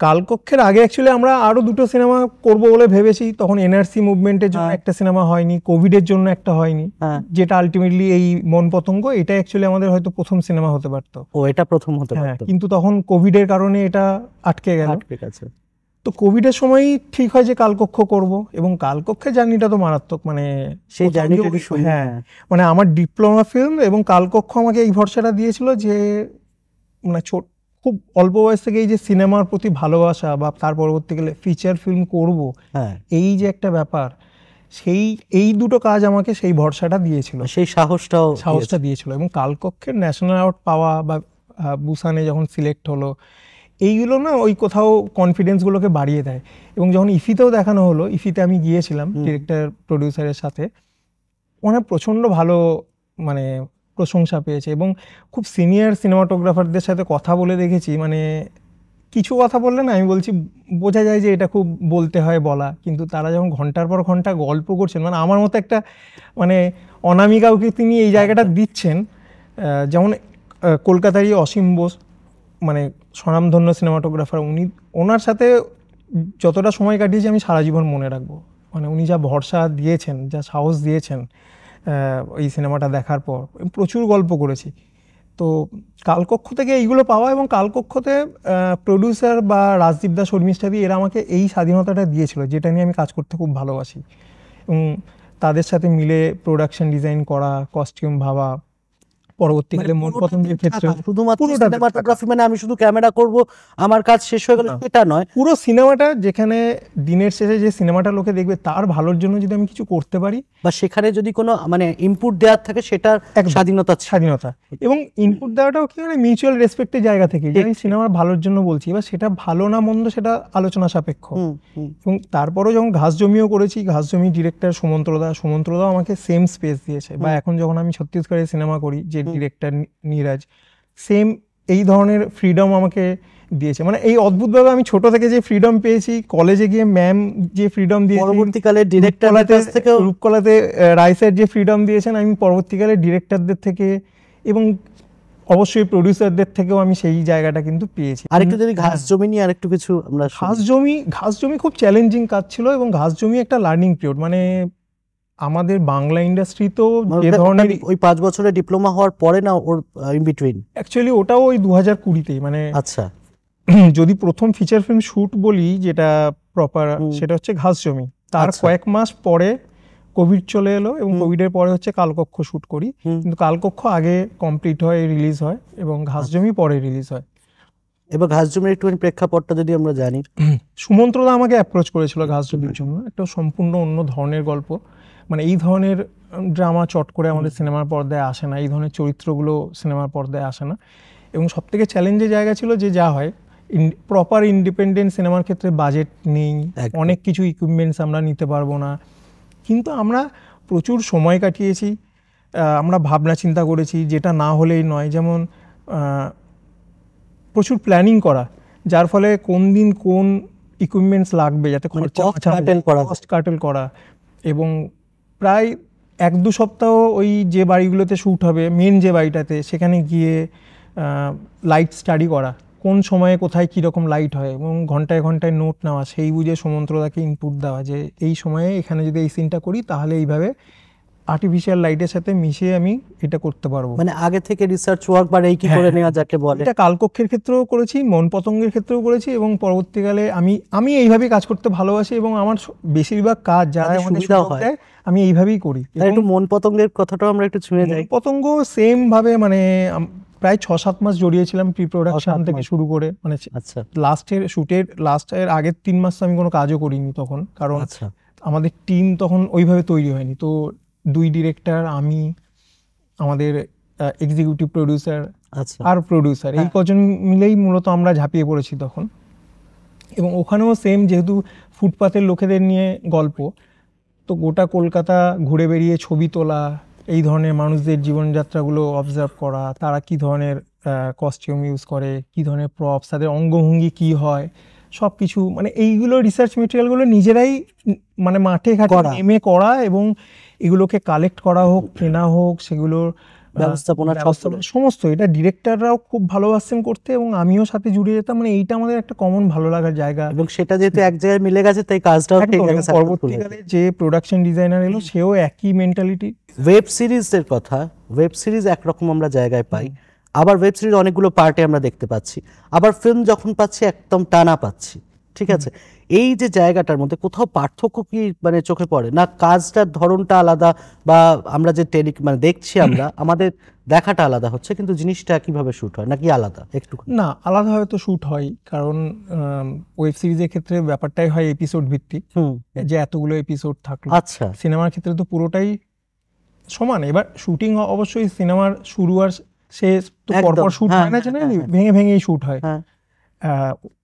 কালকক্ষের আগে অ্যাকচুয়ালি আমরা আরো দুটো সিনেমা করব বলে ভেবেছি, তখন এনআরসি মুভমেন্টের জন্য একটা সিনেমা হয়নি, কোভিডের জন্য একটা হয়নি, যেটা আলটিমেটলি এই মন পতঙ্গ, এটা অ্যাকচুয়ালি আমাদের হয়তো প্রথম সিনেমা হতে পারতো। এটা প্রথম হতে পারতো, কিন্তু তখন কোভিডের কারণে এটা আটকে গেল। তো কোভিডের সময় ঠিক হয় যে কালকক্ষ করব, এবং কালকক্ষের জার্নিটা তো মারাত্মক। মানে সেই জার্নিটা, হ্যাঁ, মানে আমার ডিপ্লোমা ফিল্ম এবং কালকক্ষ আমাকে এই ভরসাটা দিয়েছিল যে মানে খুব অল্প বয়স থেকে এই যে সিনেমার প্রতি ভালোবাসা, বা তার পরবর্তীকালে ফিচার ফিল্ম করব, এই যে একটা ব্যাপার, এই দুটো কাজ আমাকে সেই ভরসাটা দিয়েছিল, সেই সাহসটা দিয়েছিল। এবং কালকক্ষের ন্যাশনাল অ্যাওয়ার্ড পাওয়া বা বুসানে যখন সিলেক্ট হলো, এইগুলো না ওই কোথাও কনফিডেন্সগুলোকে বাড়িয়ে দেয়। এবং যখন ইফিতেও দেখানো হলো, ইফিতে আমি গিয়েছিলাম ডিরেক্টর প্রডিউসারের সাথে, ওনার প্রচণ্ড ভালো মানে প্রশংসা পেয়েছে এবং খুব সিনিয়র সিনেমাটোগ্রাফারদের সাথে কথা বলে দেখেছি, মানে কিছু কথা বললে না আমি বলছি বোঝা যায় যে এটা খুব বলতে হয় বলা, কিন্তু তারা যখন ঘন্টার পর ঘন্টা গল্প করছেন, মানে আমার মতো একটা মানে অনামিকাকে তিনি এই জায়গাটা দিচ্ছেন। যেমন কলকাতারই অসীম বোস, মানে স্বনামধন্য সিনেমাটোগ্রাফার, ওনার সাথে যতটা সময় কাটিয়েছি আমি সারা জীবন মনে রাখবো। মানে উনি যা ভরসা দিয়েছেন, যা সাহস দিয়েছেন এই সিনেমাটা দেখার পর, প্রচুর গল্প করেছি। তো কালকক্ষ থেকে এইগুলো পাওয়া, এবং কালকক্ষতে প্রডিউসার বা রাজদীপ দাস, শর্মিষ্ঠা দি এরা আমাকে এই স্বাধীনতাটা দিয়েছিল যেটা নিয়ে আমি কাজ করতে খুব ভালোবাসি। এবং তাদের সাথে মিলে প্রোডাকশন ডিজাইন করা, কস্টিউম ভাবা, পরবর্তীকালে মোট পতঙ্গের ক্ষেত্রে শুধুমাত্র সিনেমাটোগ্রাফি মানে আমি শুধু ক্যামেরা করব আমার কাজ শেষ হয়ে গেল এটা নয়, পুরো সিনেমাটা, যেখানে দিনের শেষে যে সিনেমাটা লোকে দেখবে তার ভালোর জন্য যদি আমি কিছু করতে পারি, বা সেখানে যদি কোনো মানে ইনপুট দেওয়ার থাকে সেটার স্বাধীনতা। এবং ইনপুট দেওয়াটাও কি মানে মিউচুয়াল রেসপেক্টের জায়গা থেকে, যে আমি সিনেমার ভালোর জন্য বলছি, এবার সেটা ভালো না মন্দ সেটা আলোচনা সাপেক্ষ। এবং তারপরেও যখন ঘাস জমিও করেছি, ঘাস জমি ডিরেক্টর সুমন্ত্রদাও আমাকে সেম স্পেস দিয়েছে, বা এখন যখন আমি ছত্তিশগড়ে সিনেমা করি, যে ডিরেক্টর নীরাজ সেম এই ধরনের ফ্রিডম আমাকে দিয়েছে। মানে এই অদ্ভুতভাবে আমি ছোট থেকে যে ফ্রিডম পেয়েছি, কলেজে গিয়ে ম্যাম যে ফ্রিডম দিয়েছে, পরবর্তীকালে ডিরেক্টর থেকে রূপকলাতে রাইসের যে ফ্রিডম দিয়েছেন, আমি পরবর্তীকালে ডিরেক্টরদের থেকে এবং অবশ্যই প্রডিউসারদের থেকেও আমি সেই জায়গাটা কিন্তু পেয়েছি। আরেকটু যদি ঘাস জমি নিয়ে আরেকটু কিছু আমরা, ঘাস জমি খুব চ্যালেঞ্জিং কাজ ছিল, এবং ঘাস জমি একটা লার্নিং পিরিয়ড। মানে আমাদের বাংলা ইন্ডাস্ট্রি তো যে ধরনের ওই 5 বছরের ডিপ্লোমা হওয়ার পরে না ওর ইন বিটুইন, অ্যাকচুয়ালি ওটাও ওই 2020তেই, মানে আচ্ছা যদি প্রথম ফিচার ফিল্ম শুট বলি যেটা প্রপার, সেটা হচ্ছে ঘাস জমি। তার কয়েক মাস পরে কোভিড চলে এলো, এবং কোভিডের পরে হচ্ছে কালকক্ষ শুট করি, কিন্তু কালকক্ষ আগে কমপ্লিট হয়, রিলিজ হয়, এবং ঘাস জমি পরে রিলিজ হয়। এবার ঘাস জমির একটুখানি প্রেক্ষাপটটা যদি আমরা জানি। সুমন্ত্রদা আমাকে অ্যাপ্রোচ করেছিল ঘাস জমির জন্য, একটা সম্পূর্ণ অন্য ধরনের গল্প, মানে এই ধরনের ড্রামা চট করে আমাদের সিনেমার পর্দায় আসে না, এই ধরনের চরিত্রগুলো সিনেমার পর্দায় আসে না। এবং সবথেকে চ্যালেঞ্জের জায়গা ছিল যে যা হয় প্রপার ইন্ডিপেন্ডেন্ট সিনেমার ক্ষেত্রে বাজেট নেই, অনেক কিছু ইকুইপমেন্টস আমরা নিতে পারবো না, কিন্তু আমরা প্রচুর সময় কাটিয়েছি, আমরা ভাবনা চিন্তা করেছি যেটা না হলেই নয়। যেমন প্রচুর প্ল্যানিং করা, যার ফলে কোন দিন কোন ইকুইপমেন্টস লাগবে যাতে কস্ট কাটেল করা, এবং প্রায় 1-2 সপ্তাহ ওই যে বাড়িগুলোতে শ্যুট হবে, মেন যে বাড়িটাতে, সেখানে গিয়ে লাইট স্টাডি করা, কোন সময়ে কোথায় কীরকম লাইট হয়, এবং ঘন্টায় ঘন্টায় নোট নেওয়া, সেই বুঝে সুমন্ত্রদাকে ইনপুট দেওয়া যে এই সময়ে এখানে যদি এই সিনটা করি তাহলে এইভাবে আর্টিফিশিয়াল লাইটের সাথে মিশিয়ে আমি এটা করতে পারবো। মানে আগে থেকে রিসার্চ ওয়ার্ক বা এই কি করে নেওয়া যাকে বলে। এটা কালকক্ষের ক্ষেত্রেও করেছি, মন পতঙ্গের ক্ষেত্রেও করেছি, এবং পরবর্তীকালে আমি এইভাবেই কাজ করতে ভালোবাসি, এবং আমার বেশিরভাগ কাজ যারা আমাদের সুযোগ দেয় আমি এইভাবেই করি। একটু মন পতঙ্গের কথাটাও আমরা একটু ছুঁয়ে যাই। পতঙ্গ সেম ভাবে, মানে প্রায় 6-7 মাস জড়িয়েছিলাম প্রি প্রোডাকশন থেকে শুরু করে, মানে লাস্টের শুটের লাস্টের আগের 3 মাস আমি কোনো কাজও করিনি তখন, কারণ আমাদের টিম তখন ওইভাবে তৈরি হয়নি। তো 2 ডিরেক্টর, আমি, আমাদের এক্সিকিউটিভ প্রডিউসার আর প্রডিউসার, এই কজন মিলেই মূলত আমরা ঝাঁপিয়ে পড়েছি তখন। এবং ওখানেও সেম, যেহেতু ফুটপাতের লোকেদের নিয়ে গল্প, তো গোটা কলকাতা ঘুরে বেরিয়ে ছবি তোলা, এই ধরনের মানুষদের জীবনযাত্রাগুলো অবজার্ভ করা, তারা কি ধরনের কস্টিউম ইউজ করে, কি ধরনের প্রপস, তাদের অঙ্গভঙ্গি কি হয়, সব কিছু, মানে এইগুলো রিসার্চ মেটেরিয়ালগুলো নিজেরাই মানে মাঠে ঘাটে নেমে করা, এবং এগুলোকে কালেক্ট করা হোক, কেনা হোক, সেগুলোর ব্যবস্থাপনা সমস্ত, এটা ডিরেক্টররাও খুব ভালোবাসতেন করতে, এবং আমিও সাথে জুড়ে যেতাম। মানে এইটা আমাদের একটা কমন ভালো লাগার জায়গা, এবং সেটা যেহেতু এক জায়গায় মিলে গেছে তাই কাজটাও ঠিক আছে। পরবর্তীকালে যে প্রোডাকশন ডিজাইনার এলো সেও একই মেন্টালিটি। ওয়েব সিরিজের কথা, ওয়েব সিরিজ একরকম আমরা জায়গায় পাই, আবার ওয়েব সিরিজ অনেকগুলো পার্টে আমরা দেখতে পাচ্ছি, আবার ফিল্ম যখন পাচ্ছি একদম টানা পাচ্ছি, ঠিক আছে। এই যে জায়গাটার মধ্যে কোথাও পার্থক্য কি মানে চোখে পড়ে না? কাজটার ধরনটা আলাদা, বা আমরা যে মানে দেখছি আমরা, আমাদের দেখাটা আলাদা হচ্ছে, কিন্তু জিনিসটা কিভাবে শুট হয় নাকি আলাদা? একটু না, আলাদাভাবে তো শুট হয়, কারণ ওয়েব সিরিজের ক্ষেত্রে ব্যাপারটাই হয় এপিসোড ভিত্তিক, যে এতগুলো এপিসোড থাকলো। আচ্ছা, সিনেমার ক্ষেত্রে তো পুরোটাই সমান। এবার শুটিং অবশ্যই সিনেমার শুরু আর শেষ তো পরপর শুট হয় না, ভেঙে ভেঙেই শুট হয়।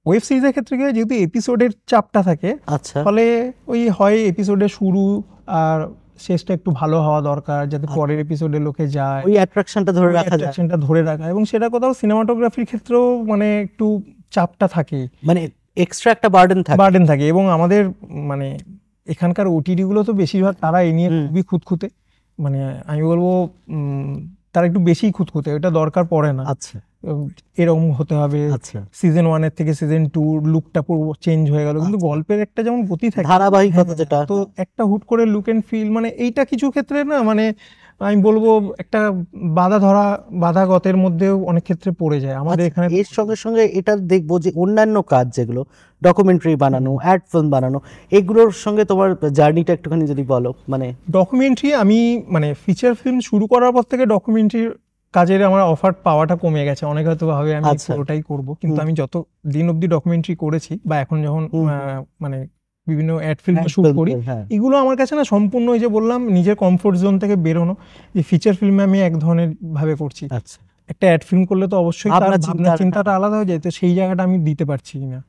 ওয়েব সিরিজের ক্ষেত্রে যেহেতু এপিসোডের চাপটা থাকে, ফলে ওই হয় এপিসোডের শুরু আর শেষটা একটু ভালো হওয়া দরকার, যাতে পরের এপিসোডে লোকে যায়, ওই অ্যাট্রাকশনটা ধরে রাখা যায়, অ্যাট্রাকশনটা ধরে রাখা। এবং সেটা কোথাও সিনেমাটোগ্রাফির ক্ষেত্রেও মানে একটু চাপটা থাকে, মানে এক্সট্রা একটা বার্ডেন থাকে। এবং আমাদের মানে এখানকার ওটিডি গুলো তো বেশিরভাগ তারা এই নিয়ে খুবই খুঁতখুঁতে, মানে আমি বলবো তারা একটু বেশি খুঁতখুঁতে, ওটা দরকার পড়ে না। আচ্ছা, এরকম হতে হবে, আচ্ছা, সিজন 1 এর থেকে সিজন 2 লুকটা পুরো চেঞ্জ হয়ে গেল, কিন্তু গল্পের একটা যেমন গতি থাকে, ধারাবাহিকতা যেটা, তো একটা হুট করে লুক এন্ড ফিল, মানে এইটা কিছু ক্ষেত্রে না মানে আমি বলবো একটা বাধাগতের মধ্যেও অনেক ক্ষেত্রে পড়ে যায় আমাদের এখানে। এর সঙ্গে সঙ্গে এটা দেখবো যে অন্যান্য কাজ যেগুলো ডকুমেন্টারি বানানো, অ্যাড ফিল্ম বানানো, এগুলোর সঙ্গে তোমার জার্নিটা একটুখানি যদি বলো। মানে ডকুমেন্টারি আমি মানে ফিচার ফিল্ম শুরু করার পর থেকে ডকুমেন্টারির কাজের আমার অফার পাওয়াটা কমে গেছে। অনেকে হয়তো ভাবে আমি পুরোটাই করব, কিন্তু আমি যত দিন অবধি ডকুমেন্টারি করেছি বা এখন যখন মানে বিভিন্ন অ্যাড ফিল্ম শুট করি, এগুলো আমার কাছে না সম্পূর্ণ ওই যে বললাম নিজের কমফোর্ট জোন থেকে বেরোনো। যে ফিচার ফিল্মে আমি এক ধরনের ভাবে করছি, একটা অ্যাড ফিল্ম করলে তো অবশ্যই তার ভাবনা চিন্তাটা আলাদা হয়ে যায়, তো সেই জায়গাটা আমি দিতে পারছি না।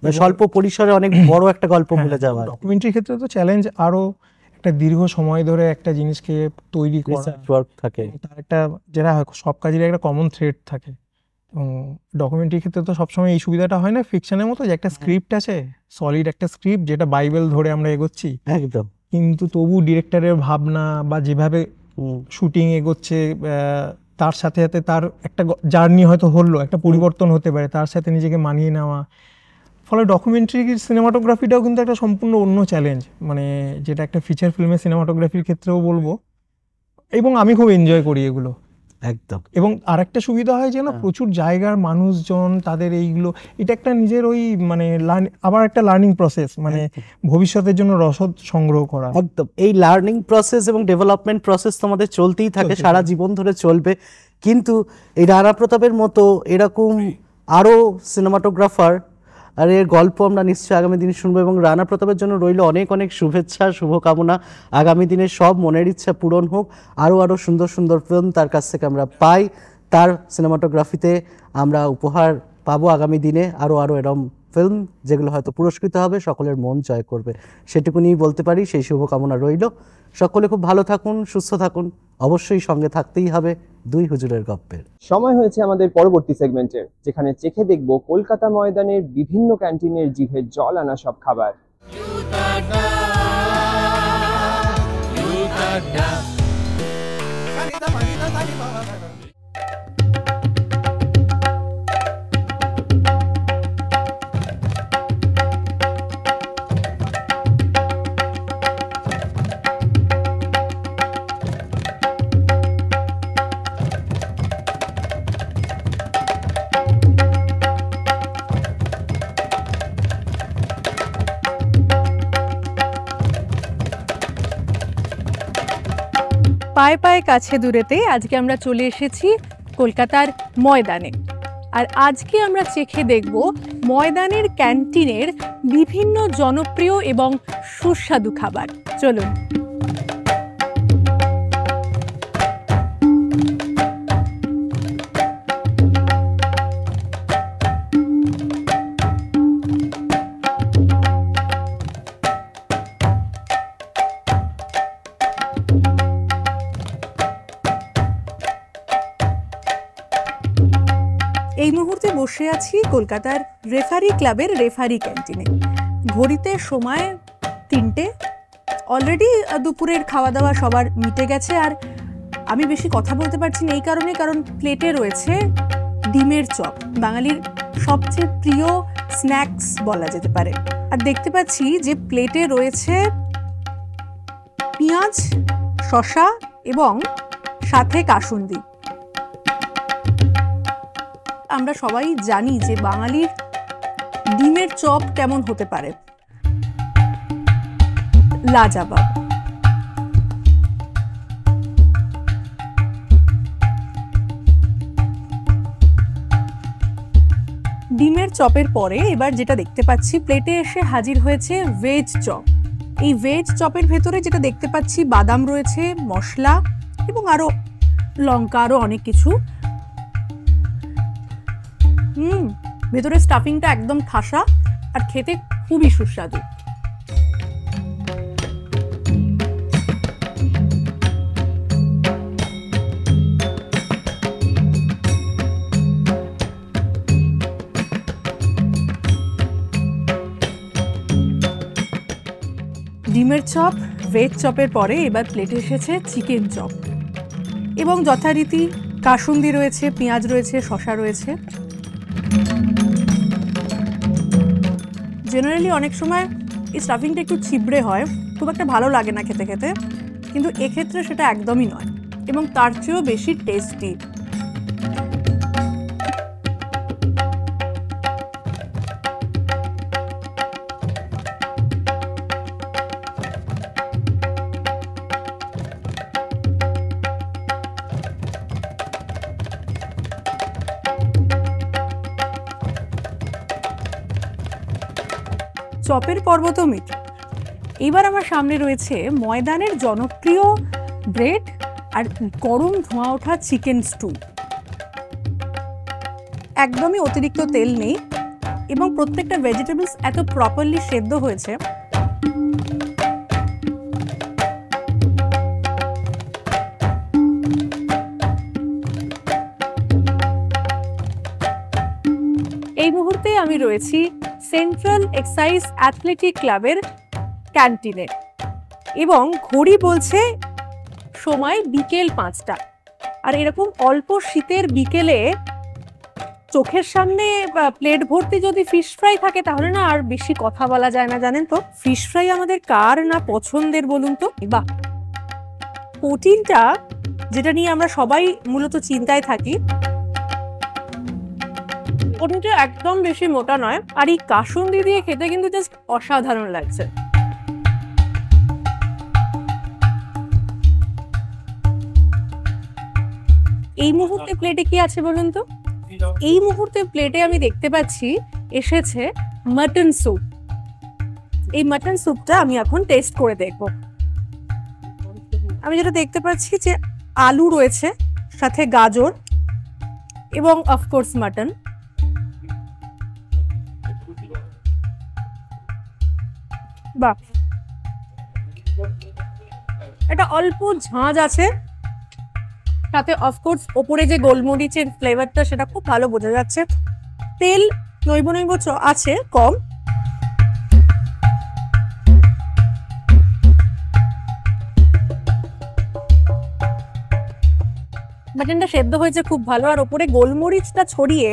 স্বল্প পরিসরে অনেক বড় একটা গল্প বলে যাওয়া। ডকুমেন্টারির ক্ষেত্রে তো চ্যালেঞ্জ আরো, একটা দীর্ঘ সময় ধরে একটা জিনিসকে তৈরি করা থাকে, তার একটা যেটা হয় সব কাজের একটা কমন থ্রেড থাকে। এবং ডকুমেন্টারির ক্ষেত্রে তো সবসময় এই সুবিধাটা হয় না ফিকশনের মতো, যে একটা স্ক্রিপ্ট আছে, সলিড একটা স্ক্রিপ্ট যেটা বাইবেল ধরে আমরা এগোচ্ছি, একদম, কিন্তু তবু ডিরেক্টরের ভাবনা বা যেভাবে শুটিং এগোচ্ছে তার সাথে সাথে তার একটা জার্নি হয়তো হলো, একটা পরিবর্তন হতে পারে, তার সাথে নিজেকে মানিয়ে নেওয়া। ফলে ডকুমেন্টারি সিনেমাটোগ্রাফিটাও কিন্তু একটা সম্পূর্ণ অন্য চ্যালেঞ্জ, মানে যেটা একটা ফিচার ফিল্মের সিনেমাটোগ্রাফির ক্ষেত্রেও বলবো। এবং আমি খুব এনজয় করি এগুলো একদম। এবং আরেকটা সুবিধা হয় যে না প্রচুর জায়গার মানুষজন তাদের এইগুলো, এটা একটা নিজের ওই মানে আবার একটা লার্নিং প্রসেস, মানে ভবিষ্যতের জন্য রসদ সংগ্রহ করা। একদম, এই লার্নিং প্রসেস এবং ডেভেলপমেন্ট প্রসেস তোমাদের চলতেই থাকে, সারা জীবন ধরে চলবে। কিন্তু এই রানা প্রতাপের মতো এরকম আরও সিনেমাটোগ্রাফার আর এর গল্প আমরা নিশ্চয়ই আগামী দিনে শুনবো। এবং রানা প্রতাপের জন্য রইল অনেক অনেক শুভেচ্ছা, শুভকামনা। আগামী দিনে সব মনের ইচ্ছা পূরণ হোক, আরও সুন্দর সুন্দর ফিল্ম তার কাছ থেকে আমরা পাই, তার সিনেমাটোগ্রাফিতে আমরা উপহার পাবো আগামী দিনে আরও এরম ফিল্ম যেগুলো হয়তো পুরস্কৃত হবে, সকলের মন জয় করবে, সেটুকুনি বলতে পারি। সেই শুভকামনা রইল। সকলে খুব ভালো থাকুন, সুস্থ থাকুন, অবশ্যই সঙ্গে থাকতেই হবে দুই হুজুরের গপ্পের। সময় হয়েছে আমাদের পরবর্তী সেগমেন্টের, যেখানে চেখে দেখব কলকাতা ময়দানের বিভিন্ন ক্যান্টিনের জিভে জল আনা সব খাবার। পায়ে পায়ে কাছে দূরেতে আজকে আমরা চলে এসেছি কলকাতার ময়দানে। আর আজকে আমরা চেখে দেখব ময়দানের ক্যান্টিনের বিভিন্ন জনপ্রিয় এবং সুস্বাদু খাবার। চলুন। এই মুহূর্তে বসে আছি কলকাতার রেফারি ক্লাবের রেফারি ক্যান্টিনে। ঘড়িতে সময় 3টে, অলরেডি দুপুরের খাওয়া দাওয়া সবার মিটে গেছে। আর আমি বেশি কথা বলতে পারছি না এই কারণে, কারণ প্লেটে রয়েছে ডিমের চপ, বাঙালির সবচেয়ে প্রিয় স্ন্যাক্স বলা যেতে পারে। আর দেখতে পাচ্ছি যে প্লেটে রয়েছে পেঁয়াজ, শসা এবং সাথে কাসুন্দি। আমরা সবাই জানি যে বাঙালির ডিমের চপ কেমন হতে পারে, লাজবাব। ডিমের চপের পরে এবার যেটা দেখতে পাচ্ছি প্লেটে এসে হাজির হয়েছে ভেজ চপ। এই ভেজ চপের ভেতরে যেটা দেখতে পাচ্ছি বাদাম রয়েছে, মশলা এবং আরো লঙ্কা, আরো অনেক কিছু। ভেতরে স্টাফিংটা একদম ঠাসা আর খেতে খুবই সুস্বাদু। ডিমের চপ, ভেজ চপের পরে এবার প্লেটে এসেছে চিকেন চপ এবং যথারীতি কাসুন্দি রয়েছে, পেঁয়াজ রয়েছে, শসা রয়েছে। জেনারেলি অনেক সময় এই স্টাফিংটা একটু ছিবড়ে হয়, খুব একটা ভালো লাগে না খেতে খেতে, কিন্তু এক্ষেত্রে সেটা একদমই নয় এবং তার চেয়েও বেশি টেস্টি। চপের পর্ব তো মিট, এবার আমার সামনে রয়েছে ময়দানের জনপ্রিয় ব্রেড আর গরম ধোঁয়া ওঠা চিকেন স্টু। একদমই অতিরিক্ত তেল নেই এবং প্রত্যেকটা ভেজিটেবলস এত প্রপারলি সেদ্ধ হয়েছে। এই মুহূর্তে আমি রয়েছি সেন্ট্রাল এক্সাইজ অ্যাথলেটিক ক্লাবের ক্যান্টিনে এবং ঘড়ি বলছে সময় বিকেল 5টা। আর এরকম অল্প শীতের বিকেলে চোখের সামনে প্লেট ভর্তি যদি ফিশ ফ্রাই থাকে তাহলে না আর বেশি কথা বলা যায় না, জানেন তো। ফিশ ফ্রাই আমাদের কার না পছন্দের বলুন তো। বাহ, প্রোটিনটা যেটা নিয়ে আমরা সবাই মূলত চিন্তায় থাকি, ওটা একদম বেশি মোটা নয়, আর এই কাসুন্দি দিয়ে খেতে কিন্তু জাস্ট অসাধারণ লাগছে। এই মুহূর্তে প্লেটে কি আছে বলুন তো? এই মুহূর্তে প্লেটে আমি দেখতে পাচ্ছি এসেছে মাটন স্যুপ। এই মাটন স্যুপটা আমি এখন টেস্ট করে দেখব। আমি যেটা দেখতে পাচ্ছি যে আলু রয়েছে, সাথে গাজর এবং অফকোর্স মাটন। বাহ, এটা অল্প ঝাঁঝ আছে, সাথে অফকোর্স ওপরে যে গোলমরিচের ফ্লেভারটা সেটা খুব ভালো বোঝা যাচ্ছে। তেল নৈব আছে কম। মাটনটা সেদ্ধ হয়েছে খুব ভালো, আর ওপরে গোলমরিচটা ছড়িয়ে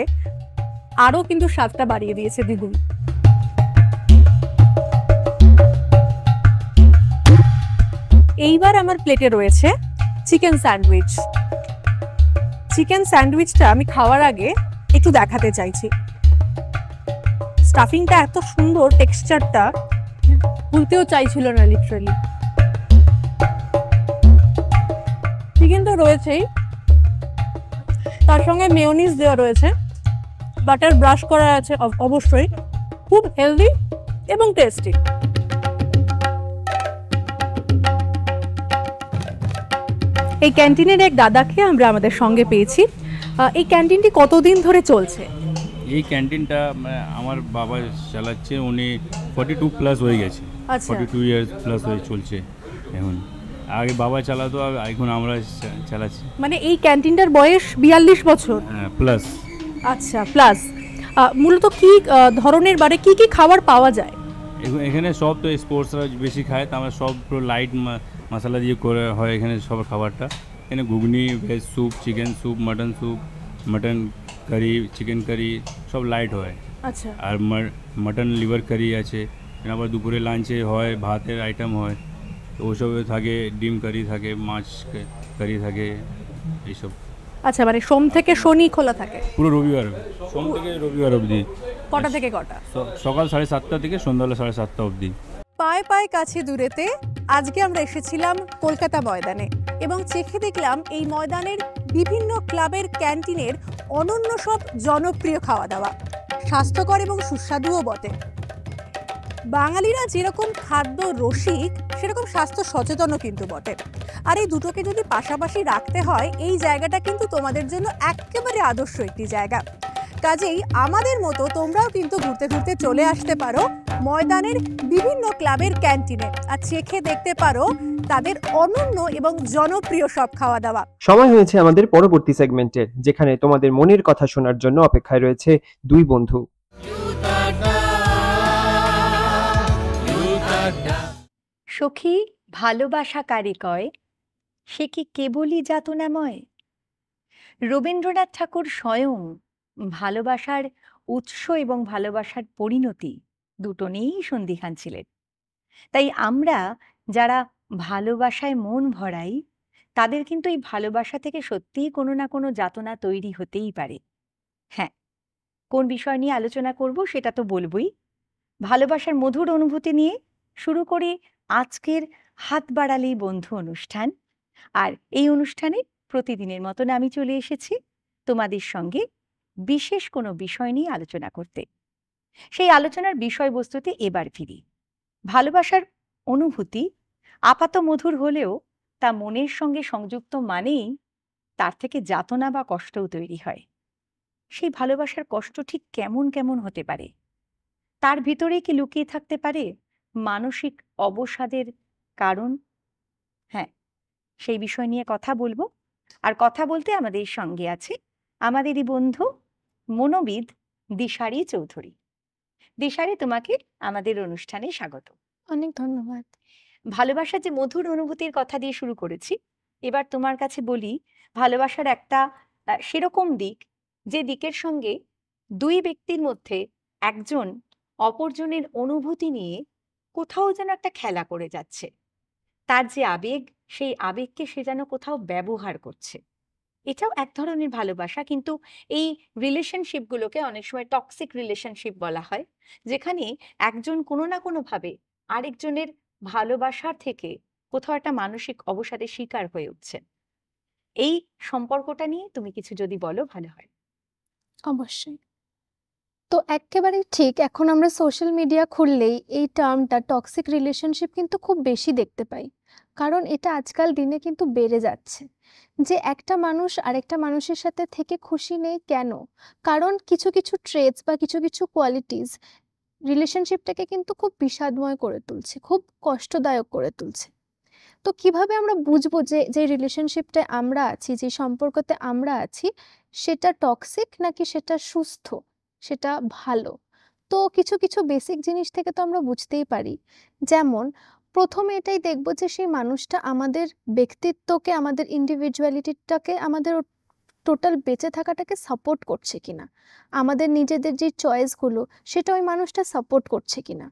আরো কিন্তু স্বাদটা বাড়িয়ে দিয়েছে দ্বিগুণ। এইবার আমার প্লেটে রয়েছে চিকেন স্যান্ডউইচ। চিকেন স্যান্ডউইচটা আমি খাওয়ার আগে একটু দেখাতে চাইছি। স্টাফিংটা এত সুন্দর, টেক্সচারটা ভুলতেও চাইছিল না লিটারালি। চিকেন তো রয়েছেই, তার সঙ্গে মেয়োনিজ দেওয়া রয়েছে, বাটার ব্রাশ করা আছে অবশ্যই। খুব হেলদি এবং টেস্টি। এই ক্যান্টিনের এক দাদাকে আমরা আমাদের সঙ্গে পেয়েছি। এই ক্যান্টিনটি কতদিন ধরে চলছে? এই ক্যান্টিনটা আমার বাবা চালাচ্ছে, উনি 42 প্লাস হয়ে গেছে। 42 ইয়ার্স প্লাস হয়ে চলছে এখন। আগে বাবা চালাতো, এখন আমরা চালাচ্ছি। মানে এই ক্যান্টিনটার বয়স 42 বছর প্লাস। আচ্ছা, প্লাস। মূলত কি ধরনের বারে কি কি খাবার পাওয়া যায় এখানে? সব তো স্পোর্টসরা বেশি খায়, তো আমরা সব পুরো লাইট মশলা দিয়ে করে হয় এখানে সব খাবারটা। এখানে ঘুগনি, veg soup, chicken soup, mutton soup, mutton curry, chicken curry সব লাইট হয়। আচ্ছা। আর মাটন লিভার কারি আছে। আবার দুপুরে লাঞ্চে হয় ভাতের আইটেম হয়, তো ওসবে থাকে, ডিম কারি থাকে, মাছ কারি থাকে, এইসব। আচ্ছা, মানে সোম থেকে শনি খোলা থাকে? পুরো রবিবার, সোম থেকে রবিবার অবধি। কটা থেকে কটা? সকাল 7:30 থেকে সন্ধ্যাবেলা 7:30 অবধি। পায়ে পায়ে কাছে দূরেতে আজকে আমরা এসেছিলাম কলকাতা ময়দানে এবং চেখে দেখলাম এই ময়দানের বিভিন্ন ক্লাবের ক্যান্টিনের অনন্য সব জনপ্রিয় খাওয়া দাওয়া, স্বাস্থ্যকর এবং সুস্বাদুও বটে। বাঙালিরা যেরকম খাদ্য রসিক সেরকম স্বাস্থ্য সচেতনও কিন্তু বটে। আর এই দুটোকে যদি পাশাপাশি রাখতে হয়, এই জায়গাটা কিন্তু তোমাদের জন্য একেবারে আদর্শ একটি জায়গা। কাজেই আমাদের মতো তোমরাও কিন্তু ঘুরতে ঘুরতে চলে আসতে পারো ময়দানের বিভিন্ন ক্লাবের ক্যান্টিনে আর চেখে দেখতে পারো তাদের অনন্য এবং জনপ্রিয় সব খাওয়া দাওয়া। সময় হয়েছে আমাদের পরবর্তী সেগমেন্টের, যেখানে তোমাদের মনের কথা শোনার জন্য অপেক্ষায় রয়েছে দুই বন্ধু। সখী ভালোবাসা কারে কয়, সে কি কেবলই যাতনাময়? রবীন্দ্রনাথ ঠাকুর স্বয়ং ভালোবাসার উৎস এবং ভালোবাসার পরিণতি দুটো নিয়েই সন্দিহান ছিলেন। তাই আমরা যারা ভালোবাসায় মন ভরাই, তাদের কিন্তু এই ভালোবাসা থেকে সত্যিই কোনো না কোনো যাতনা তৈরি হতেই পারে। হ্যাঁ, কোন বিষয় নিয়ে আলোচনা করব সেটা তো বলবই। ভালোবাসার মধুর অনুভূতি নিয়ে শুরু করি আজকের হাত বাড়ালেই বন্ধু অনুষ্ঠান। আর এই অনুষ্ঠানে প্রতিদিনের মতন আমি চলে এসেছি তোমাদের সঙ্গে বিশেষ কোনো বিষয় নিয়ে আলোচনা করতে। সেই আলোচনার বিষয়বস্তুতে এবার ফিরি। ভালোবাসার অনুভূতি আপাত মধুর হলেও তা মনের সঙ্গে সংযুক্ত মানেই তার থেকে যাতনা বা কষ্টও তৈরি হয়। সেই ভালোবাসার কষ্ট ঠিক কেমন কেমন হতে পারে? তার ভিতরে কি লুকিয়ে থাকতে পারে মানসিক অবসাদের কারণ? হ্যাঁ, সেই বিষয় নিয়ে কথা বলবো। আর কথা বলতে আমাদের সঙ্গে আছে আমাদেরই বন্ধু মনোবিদ দিশারি চৌধুরী। দিশারি, তোমাকে আমাদের অনুষ্ঠানে স্বাগত। অনেক ধন্যবাদ। ভালোবাসার যে মধুর অনুভূতির কথা দিয়ে শুরু করেছি, এবার তোমার কাছে বলি ভালোবাসার একটা সেরকম দিক যে দিকের সঙ্গে দুই ব্যক্তির মধ্যে একজন অপরজনের অনুভূতি নিয়ে কোথাও যেন একটা খেলা করে যাচ্ছে। তার যে আবেগ, সেই আবেগকে সে যেন কোথাও ব্যবহার করছে। এটাও এক ধরনের ভালোবাসা, কিন্তু এই রিলেশনশিপগুলোকে অনেক সময় টক্সিক রিলেশনশিপ বলা হয়, যেখানে একজন কোনো না কোনোভাবে আরেকজনের ভালোবাসা থেকে কোথাও একটা মানসিক অবসাদের শিকার হয়ে উঠছে। এই সম্পর্কটা নিয়ে তুমি কিছু যদি বলো ভালো হয়। অবশ্যই। তো একেবারেই ঠিক, এখন আমরা সোশ্যাল মিডিয়া খুললেই এই টার্মটা টক্সিক রিলেশনশিপ কিন্তু খুব বেশি দেখতে পাই। কারণ এটা আজকাল দিনে কিন্তু বেড়ে যাচ্ছে, যে একটা মানুষ আরেকটা মানুষের সাথে থেকে খুশি নেই কেন? কারণ কিছু কিছু ট্রেটস বা কিছু কিছু কোয়ালিটিস রিলেশনশিপটাকে কিন্তু খুব বিষাদময় করে তুলছে, খুব কষ্টদায়ক করে তুলছে। তো কিভাবে আমরা বুঝবো যে যে রিলেশনশিপটায় আমরা আছি, যে সম্পর্কতে আমরা আছি, সেটা টক্সিক নাকি সেটা সুস্থ, সেটা ভালো? তো কিছু কিছু বেসিক জিনিস থেকে তো আমরা বুঝতেই পারি। যেমন প্রথমে এটাই দেখবো যে সেই মানুষটা আমাদের ব্যক্তিত্বকে, আমাদের ইন্ডিভিজুয়ালিটিটাকে, আমাদের টোটাল বেঁচে থাকাটাকে সাপোর্ট করছে কিনা, আমাদের নিজেদের যে চয়েসগুলো সেটা ওই মানুষটা সাপোর্ট করছে কিনা।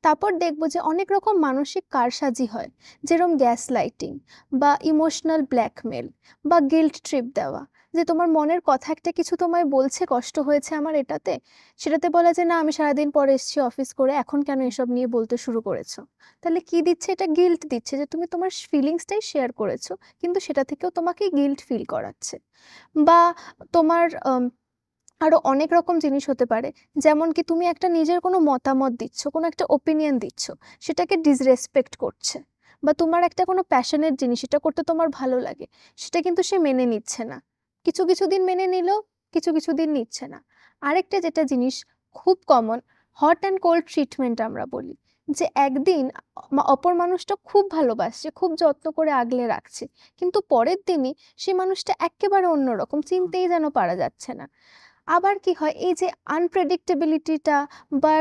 তারপর দেখব যে অনেক রকম মানসিক কারসাজি হয়, যেরকম গ্যাস লাইটিং বা ইমোশনাল ব্ল্যাকমেল বা গিল্ট ট্রিপ দেওয়া, যে তোমার মনের কথা একটা কিছু তোমায় বলছে, কষ্ট হয়েছে আমার এটাতে, সেটাতে বলা যে না আমি সারাদিন পরে এসেছি অফিস করে, এখন কেন এসব নিয়ে বলতে শুরু করেছো? তাহলে কি দিচ্ছে? এটা গিল্ট দিচ্ছে, যে তুমি তোমার ফিলিংসটাই শেয়ার করেছো কিন্তু সেটা থেকেও তোমাকে গিল্ট ফিল করাচ্ছে। বা তোমার আরো অনেক রকম জিনিস হতে পারে, যেমন কি তুমি একটা নিজের কোনো মতামত দিচ্ছ, কোনো একটা ওপিনিয়ন দিচ্ছ, সেটাকে ডিসরেসপেক্ট করছে। বা তোমার একটা কোনো প্যাশনের জিনিস, এটা করতে তোমার ভালো লাগে, সেটা কিন্তু সে মেনে নিচ্ছে না। কিছু কিছু দিন মেনে নিল, কিছু কিছু দিন নিচ্ছে না। আরেকটা যেটা জিনিস খুব common, hot and cold treatment আমরা বলি, যে একদিন অপর মানুষটা খুব ভালোবাসছে, খুব যত্ন করে আগলে রাখছে, কিন্তু পরের দিনই সেই মানুষটা একেবারে অন্যরকম, চিনতেই যেন পারা যাচ্ছে না। আবার কি হয়, এই যে আনপ্রেডিক্টেবিলিটিটা বা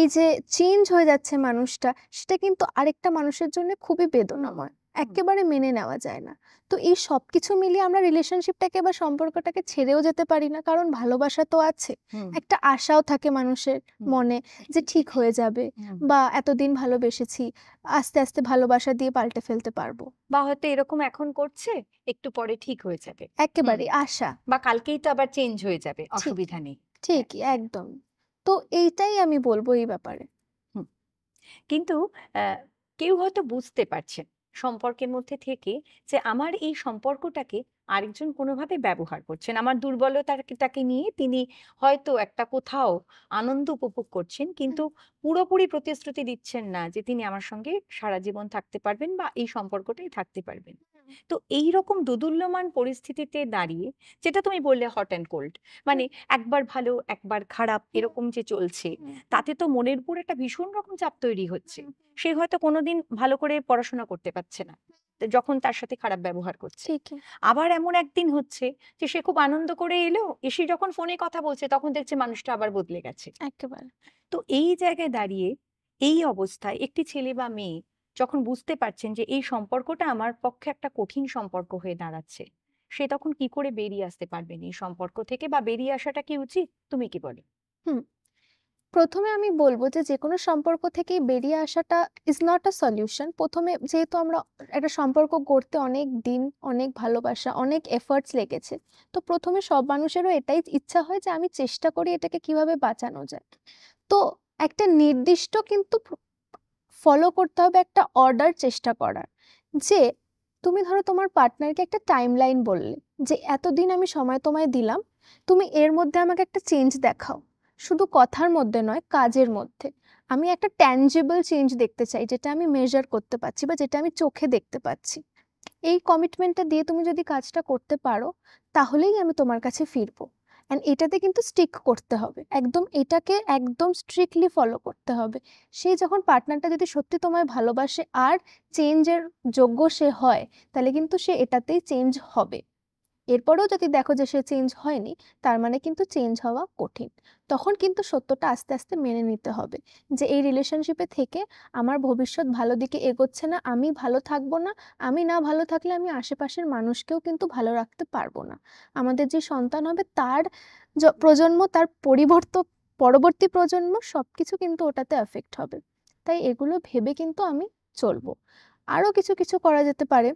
এই যে চেঞ্জ হয়ে যাচ্ছে মানুষটা, সেটা কিন্তু আরেকটা মানুষের জন্য খুবই বেদনাময়, একেবারে মেনে নেওয়া যায় না। তো এই সব কিছু মিলিয়ে আমরা রিলেশনশিপটাকে বা সম্পর্কটাকে ছেড়েও যেতে পারি না, কারণ ভালোবাসা তো আছে, একটা আশাও থাকে মানুষের মনে যে ঠিক হয়ে যাবে, বা এতদিন ভালোবেসেছি, আস্তে আস্তে ভালোবাসা দিয়ে পাল্টে ফেলতে পারবো, বা হয়তো এরকম এখন করছে, একটু পরে ঠিক হয়ে যাবে, একেবারে আশা, বা কালকেই তো আবার চেঞ্জ হয়ে যাবে, অসুবিধা নেই। ঠিকই, একদম। তো এইটাই আমি বলবো এই ব্যাপারে। কিন্তু কেউ হয়তো বুঝতে পারছেন সম্পর্কের মধ্যে থেকে যে আমার এই সম্পর্কটাকে আরেকজন কোনোভাবে ব্যবহার করছেন, আমার দুর্বলতাটাকে নিয়ে তিনি হয়তো একটা কোথাও আনন্দ উপভোগ করছেন, কিন্তু পুরোপুরি প্রতিশ্রুতি দিচ্ছেন না যে তিনি আমার সঙ্গে সারা জীবন থাকতে পারবেন বা এই সম্পর্কটাই থাকতে পারবেন। তো এই রকম দোদুল্যমান পরিস্থিতিতে দাঁড়িয়ে, যেটা তুমি বললে হট অ্যান্ড কোল্ড, মানে একবার ভালো একবার খারাপ এরকম যে চলছে, তাতে তো মনের উপর একটা ভীষণ রকম চাপ তৈরি হচ্ছে। সে হয়তো কোনোদিন ভালো করে পড়াশোনা করতে পারছে না যখন তার সাথে খারাপ ব্যবহার করছে। আবার এমন একদিন হচ্ছে যে সে খুব আনন্দ করে এলো, এসে যখন ফোনে কথা বলছে তখন দেখছে মানুষটা আবার বদলে গেছে। একেবারে। তো এই জায়গায় দাঁড়িয়ে এই অবস্থায় একটি ছেলে বা মেয়ে যখন বুঝতে পারছেন যে এই সম্পর্কটা আমার পক্ষে একটা কঠিন সম্পর্ক হয়ে দাঁড়াচ্ছে, সে তখন কি করে বেরিয়ে আসতে পারবেন এই সম্পর্ক থেকে, বা বেরিয়ে আসাটা কি উচিত? তুমি কি বলো? হুম প্রথমে আমি বলবো যে যে কোনো সম্পর্ক থেকেই বেরিয়ে আসাটা ইজ নট আ সলিউশন। প্রথমে যেহেতু আমরা একটা সম্পর্ক গড়তে অনেক দিন, অনেক ভালোবাসা, অনেক এফর্টস লেগেছে, তো প্রথমে সব মানুষেরও এটাই ইচ্ছা হয় যে আমি চেষ্টা করি এটাকে কিভাবে বাঁচানো যায়। তো একটা নির্দিষ্ট কিন্তু ফলো করতে হবে একটা অর্ডার চেষ্টা করার, যে তুমি ধরো তোমার পার্টনারকে একটা টাইমলাইন বললে যে এতদিন আমি সময় তোমায় দিলাম, তুমি এর মধ্যে আমাকে একটা চেঞ্জ দেখাও। শুধু কথার মধ্যে নয়, কাজের মধ্যে। আমি একটা ট্যানজিবল চেঞ্জ দেখতে চাই, যেটা আমি মেজার করতে পারছি বা যেটা আমি চোখে দেখতে পাচ্ছি। এই কমিটমেন্টটা দিয়ে তুমি যদি কাজটা করতে পারো, তাহলেই আমি তোমার কাছে ফিরবো। অ্যান্ড এটাতে কিন্তু স্টিক করতে হবে, একদম এটাকে একদম স্ট্রিক্টলি ফলো করতে হবে। সেই যখন পার্টনারটা যদি সত্যি তোমায় ভালোবাসে আর চেঞ্জের যোগ্য সে হয়, তাহলে কিন্তু সে এটাতেই চেঞ্জ হবে। এরপরেও যদি দেখো যে সে চেঞ্জ হয়নি, তার মানে কিন্তু চেঞ্জ হওয়া কঠিন। তখন কিন্তু সত্যটা আস্তে আস্তে মেনে নিতে হবে যে এই রিলেশনশিপে থেকে আমার ভবিষ্যৎ ভালো দিকে এগোচ্ছে না, আমি ভালো থাকবো না। আমি না ভালো থাকলে আমি আশেপাশের মানুষকেও কিন্তু ভালো রাখতে পারবো না। আমাদের যে সন্তান হবে তার প্রজন্ম, তার পরবর্তী প্রজন্ম, সবকিছু কিন্তু ওটাতে এফেক্ট হবে। তাই এগুলো ভেবে কিন্তু আমি চলবো। আরো কিছু কিছু করা যেতে পারে,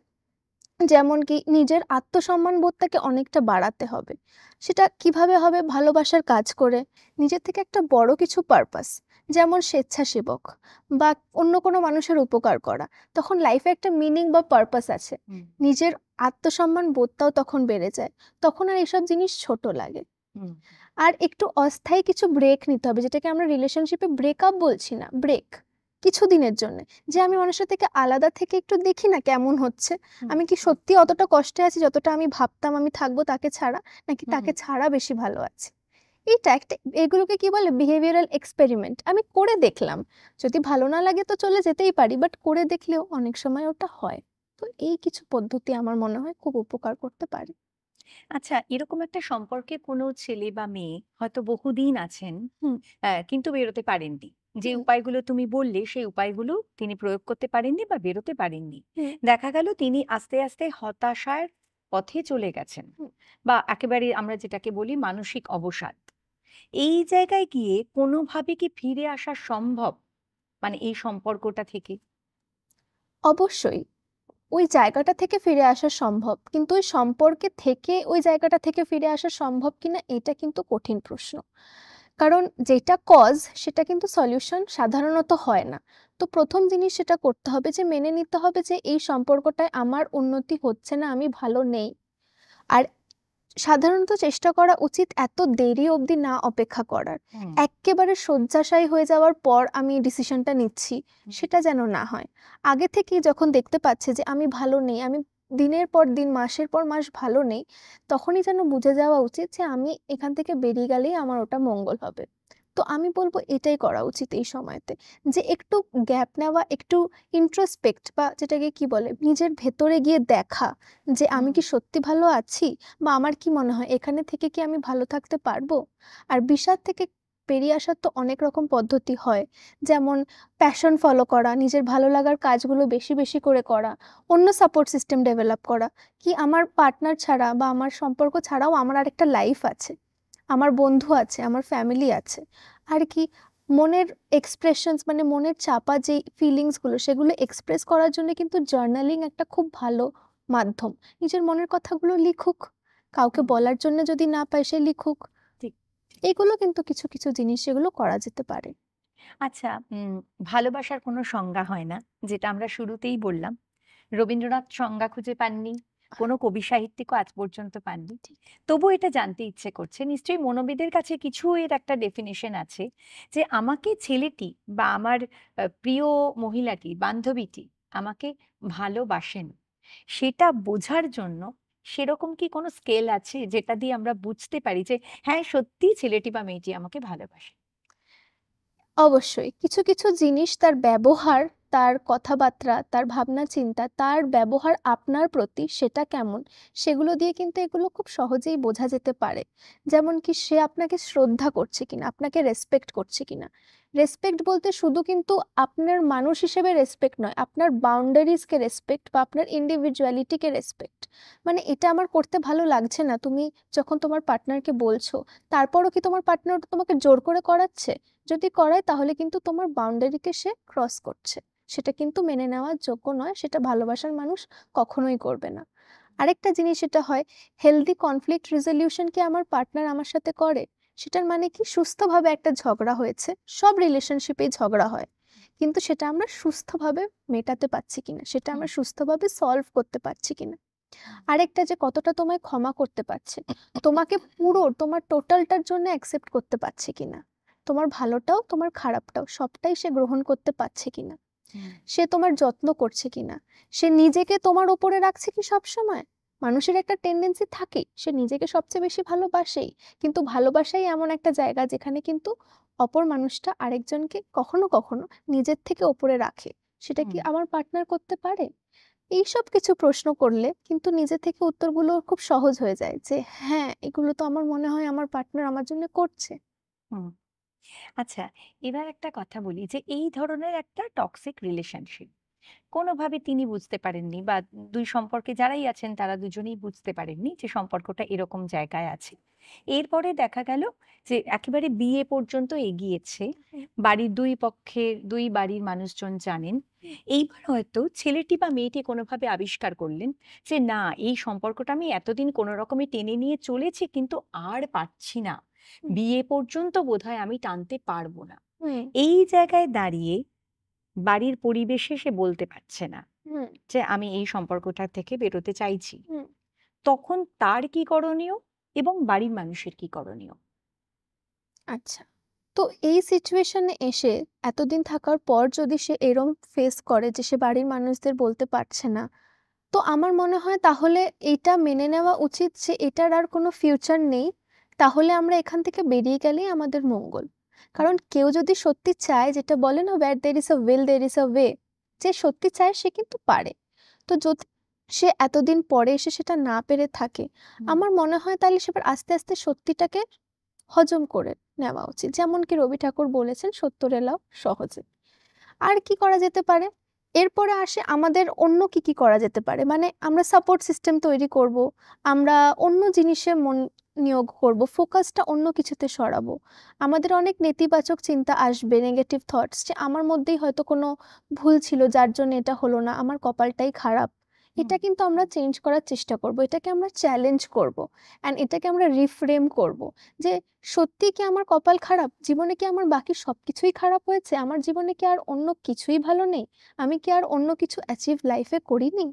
যেমন কি নিজের আত্মসম্মান বোধটাকে অনেকটা বাড়াতে হবে। সেটা কিভাবে হবে? ভালোবাসার কাজ করে, নিজের থেকে একটা বড় কিছু পারপাস, যেমন স্বেচ্ছাসেবক বা অন্য কোনো মানুষের উপকার করা। তখন লাইফে একটা মিনিং বা পারপাস আছে। নিজের আত্মসম্মান বোধটাও তখন বেড়ে যায়, তখন আর এসব জিনিস ছোট লাগে। আর একটু অস্থায়ী কিছু ব্রেক নিতে হবে, যেটাকে আমরা রিলেশনশিপে ব্রেকআপ বলছি না, ব্রেক, কিছুদিনের জন্য। যে আমি মানুষের থেকে আলাদা থেকে একটু দেখি না কেমন হচ্ছে, আমি কি সত্যি অতটা কষ্টে আছি যতটা আমি ভাবতাম আমি থাকবো তাকে ছাড়া, নাকি তাকে ছাড়া বেশি ভালো আছি। এটা একটা, এগুলোকে কি বলে, বিহেভিয়ারাল এক্সপেরিমেন্ট। আমি করে দেখলাম, যদি ভালো না লাগে তো চলে যেতেই পারি, বাট করে দেখলেও অনেক সময় ওটা হয়। তো এই কিছু পদ্ধতি আমার মনে হয় খুব উপকার করতে পারে। আচ্ছা, এরকম একটা সম্পর্কে কোনো ছেলে বা মেয়ে হয়তো বহুদিন আছেন, হুম। কিন্তু বেরোতে পারেননি। যে হুম। উপায়গুলো তুমি বললে সেই উপায়গুলো তিনি প্রয়োগ করতে পারেননি বা বেরোতে পারেননি। হুম। দেখা গেল তিনি আস্তে আস্তে হতাশার পথে চলে গেছেন, হুম। বা একেবারে আমরা যেটাকে বলি মানসিক অবসাদ। এই জায়গায় গিয়ে কোনোভাবে কি ফিরে আসা সম্ভব, মানে এই সম্পর্কটা থেকে? অবশ্যই ওই জায়গাটা থেকে ফিরে আসা সম্ভব, কিন্তু ওই সম্পর্কে থেকে ওই জায়গাটা থেকে ফিরে আসা সম্ভব কিনা এটা কিন্তু কঠিন প্রশ্ন। কারণ যেটা কজ সেটা কিন্তু সলিউশন সাধারণত হয় না। তো প্রথম জিনিস সেটা করতে হবে যে মেনে নিতে হবে যে এই সম্পর্কটায় আমার উন্নতি হচ্ছে না, আমি ভালো নেই। আর সাধারণত চেষ্টা করা উচিত এত দেরি অবধি না অপেক্ষা করার। এক্কেবারে শয্যাশায়ী হয়ে যাওয়ার পর আমি ডিসিশনটা নিচ্ছি, সেটা যেন না হয়। আগে থেকেই যখন দেখতে পাচ্ছে যে আমি ভালো নেই, আমি দিনের পর দিন, মাসের পর মাস ভালো নেই, তখনই যেন বুঝে যাওয়া উচিত যে আমি এখান থেকে বেরিয়ে গেলেই আমার ওটা মঙ্গল হবে। তো আমি বলবো এটাই করা উচিত এই সময়তে, যে একটু গ্যাপ নেওয়া, একটু ইন্ট্রোস্পেক্ট বা যেটাকে কি বলে, নিজের ভেতরে গিয়ে দেখা যে আমি কি সত্যি ভালো আছি, বা আমার কি মনে হয় এখানে থেকে কি আমি ভালো থাকতে পারবো। আর বিষাদ থেকে বেরিয়ে আসার তো অনেক রকম পদ্ধতি হয়, যেমন প্যাশন ফলো করা, নিজের ভালো লাগার কাজগুলো বেশি বেশি করে করা, অন্য সাপোর্ট সিস্টেম ডেভেলপ করা। কি আমার পার্টনার ছাড়া বা আমার সম্পর্ক ছাড়াও আমার আরেকটা লাইফ আছে, আমার বন্ধু আছে, আমার ফ্যামিলি আছে। আর কি মনের এক্সপ্রেশনস, মানে মনের চাপা যে ফিলিংসগুলো, সেগুলো এক্সপ্রেস করার জন্য কিন্তু জার্নালিং একটা খুব ভালো মাধ্যম। নিজের মনের কথাগুলো লিখুক, কাউকে বলার জন্য যদি না পায় সে লিখুক। ঠিক। এগুলো কিন্তু কিছু কিছু জিনিস সেগুলো করা যেতে পারে। আচ্ছা, ভালোবাসার কোনো সংজ্ঞা হয় না, যেটা আমরা শুরুতেই বললাম। রবীন্দ্রনাথ সংজ্ঞা খুঁজে পাননি, কোনো কবি সাহিত্যিকও আজ পর্যন্ত পাননি। তবু এটা জানতে ইচ্ছে করছে, নিশ্চয়ই মনোবিদের কাছে কিছু এর একটা ডেফিনেশন আছে, যে আমাকে ছেলেটি বা আমার প্রিয় মহিলাটি, বান্ধবীটি আমাকে ভালোবাসেন, সেটা বোঝার জন্য সেরকম কি কোনো স্কেল আছে যেটা দিয়ে আমরা বুঝতে পারি যে হ্যাঁ, সত্যি ছেলেটি বা মেয়েটি আমাকে ভালোবাসে? অবশ্যই কিছু কিছু জিনিস, তার ব্যবহার, তার কথাবার্তা, তার ভাবনা চিন্তা, তার ব্যবহার আপনার প্রতি সেটা কেমন, সেগুলো দিয়ে কিন্তু এগুলো খুব সহজেই বোঝা যেতে পারে। যেমন কি সে আপনাকে শ্রদ্ধা করছে কিনা, আপনাকে রেসপেক্ট করছে কিনা। রেসপেক্ট বলতে শুধু কিন্তু আপনার মানুষ হিসেবে রেসপেক্ট নয়, আপনার বাউন্ডারিজকে রেসপেক্ট বা আপনার ইন্ডিভিজুয়ালিটিকে রেসপেক্ট। মানে এটা আমার করতে ভালো লাগছে না, তুমি যখন তোমার পার্টনারকে বলছো, তারপরও কি তোমার পার্টনার তোমাকে জোর করে করাচ্ছে? যদি করায় তাহলে কিন্তু তোমার বাউন্ডারিকে সে ক্রস করছে, সেটা কিন্তু মেনে নেওয়ার যোগ্য নয়, সেটা ভালোবাসার মানুষ কখনোই করবে না। আরেকটা জিনিস এটা হয়, হেলদি কনফ্লিক্ট রেজলিউশন কি আমার পার্টনার আমার সাথে করে? সেটার মানে কি সুস্থভাবে একটা ঝগড়া হয়েছে, সব রিলেশনশিপেই ঝগড়া হয়, কিন্তু সেটা আমরা সুস্থভাবে মেটাতে পারছি কিনা, সেটা আমরা সুস্থভাবে সলভ করতে পারছি কিনা। আরেকটা যে কতটা তোমায় ক্ষমা করতে পারছে, তোমাকে পুরো তোমার টোটালটার জন্য অ্যাকসেপ্ট করতে পারছে কিনা, তোমার ভালোটাও তোমার খারাপটাও সবটাই সে গ্রহণ করতে পারছে কিনা, সে তোমার যত্ন করছে কিনা, সে নিজেকে তোমার ওপরে রাখছে কি সব সময়। মানুষের একটা টেন্ডেন্সি থাকে, সে নিজেকে সবচেয়ে বেশি ভালোবাসেই, কিন্তু ভালোবাসাই এমন একটা জায়গা যেখানে কিন্তু অপর মানুষটা আরেকজনকে কখনো কখনো নিজের থেকে ওপরে রাখে। সেটা কি আমার পার্টনার করতে পারে? এইসব কিছু প্রশ্ন করলে কিন্তু নিজে থেকে উত্তরগুলো খুব সহজ হয়ে যায় যে হ্যাঁ, এগুলো তো আমার মনে হয় আমার পার্টনার আমার জন্য করছে। হুম। আচ্ছা, এবার একটা কথা বলি যে এই ধরনের একটা টক্সিক রিলেশনশিপ কোনোভাবে তিনি বুঝতে পারেননি, বা দুই সম্পর্কে যারাই আছেন তারা দুজনেই বুঝতে পারেননি যে সম্পর্কটা এরকম জায়গায় আছে। এরপরে দেখা গেল যে একেবারে বিয়ে পর্যন্ত এগিয়েছে, বাড়ির দুই পক্ষের দুই বাড়ির মানুষজন জানেন। এইবার হয়তো ছেলেটি বা মেয়েটি কোনোভাবে আবিষ্কার করলেন যে না, এই সম্পর্কটা আমি এতদিন কোনো রকমে টেনে নিয়ে চলেছি, কিন্তু আর পারছি না, বিয়ে পর্যন্ত বোধহয় আমি টানতে পারবো না। এই জায়গায় দাঁড়িয়ে বাড়ির পরিবেশে সে বলতে পারছে না যে আমি এই সম্পর্কটা থেকে বেরোতে চাইছি, তখন তার কি করণীয় এবং বাড়ির মানুষের কি করণীয়? আচ্ছা, তো এই সিচুয়েশনে এসে এতদিন থাকার পর যদি সে এরম ফেস করে যে সে বাড়ির মানুষদের বলতে পারছে না, তো আমার মনে হয় তাহলে এটা মেনে নেওয়া উচিত যে এটার আর কোনো ফিউচার নেই, তাহলে আমরা এখান থেকে বেরিয়ে গেলেই আমাদের মঙ্গল। কারণ কেউ যদি সত্যি চায়, যেটা বলে না where there is a will there is a way, যে সত্যি চায় সে কিন্তু পারে। তো যদি সে এতদিন পরে এসে সেটা না পেরে থাকে, আমার মনে হয় তাহলে সে এবার আস্তে আস্তে সত্যিটাকে হজম করে নেওয়া উচিত। যেমন কি রবি ঠাকুর বলেছেন, সত্যরে লাও সহজে। আর কি করা যেতে পারে? এরপরে আসে আমাদের অন্য কি কি করা যেতে পারে। মানে আমরা সাপোর্ট সিস্টেম তৈরি করব, আমরা অন্য জিনিসে মন নিয়োগ করব, ফোকাসটা অন্য কিছুতে সরাবো। আমাদের অনেক নেতিবাচক চিন্তা আসবে, নেগেটিভ থটস, যে আমার মধ্যেই হয়তো কোনো ভুল ছিল যার জন্য এটা হলো না, আমার কপালটাই খারাপ। এটা কিন্তু আমরা চেঞ্জ করার চেষ্টা করব, এটাকে আমরা চ্যালেঞ্জ করব, অ্যান্ড এটাকে আমরা রিফ্রেম করব যে সত্যি কি আমার কপাল খারাপ? জীবনে কি আমার বাকি সবকিছুই খারাপ হয়েছে? আমার জীবনে কি আর অন্য কিছুই ভালো নেই? আমি কি আর অন্য কিছু অ্যাচিভ লাইফে করিনি?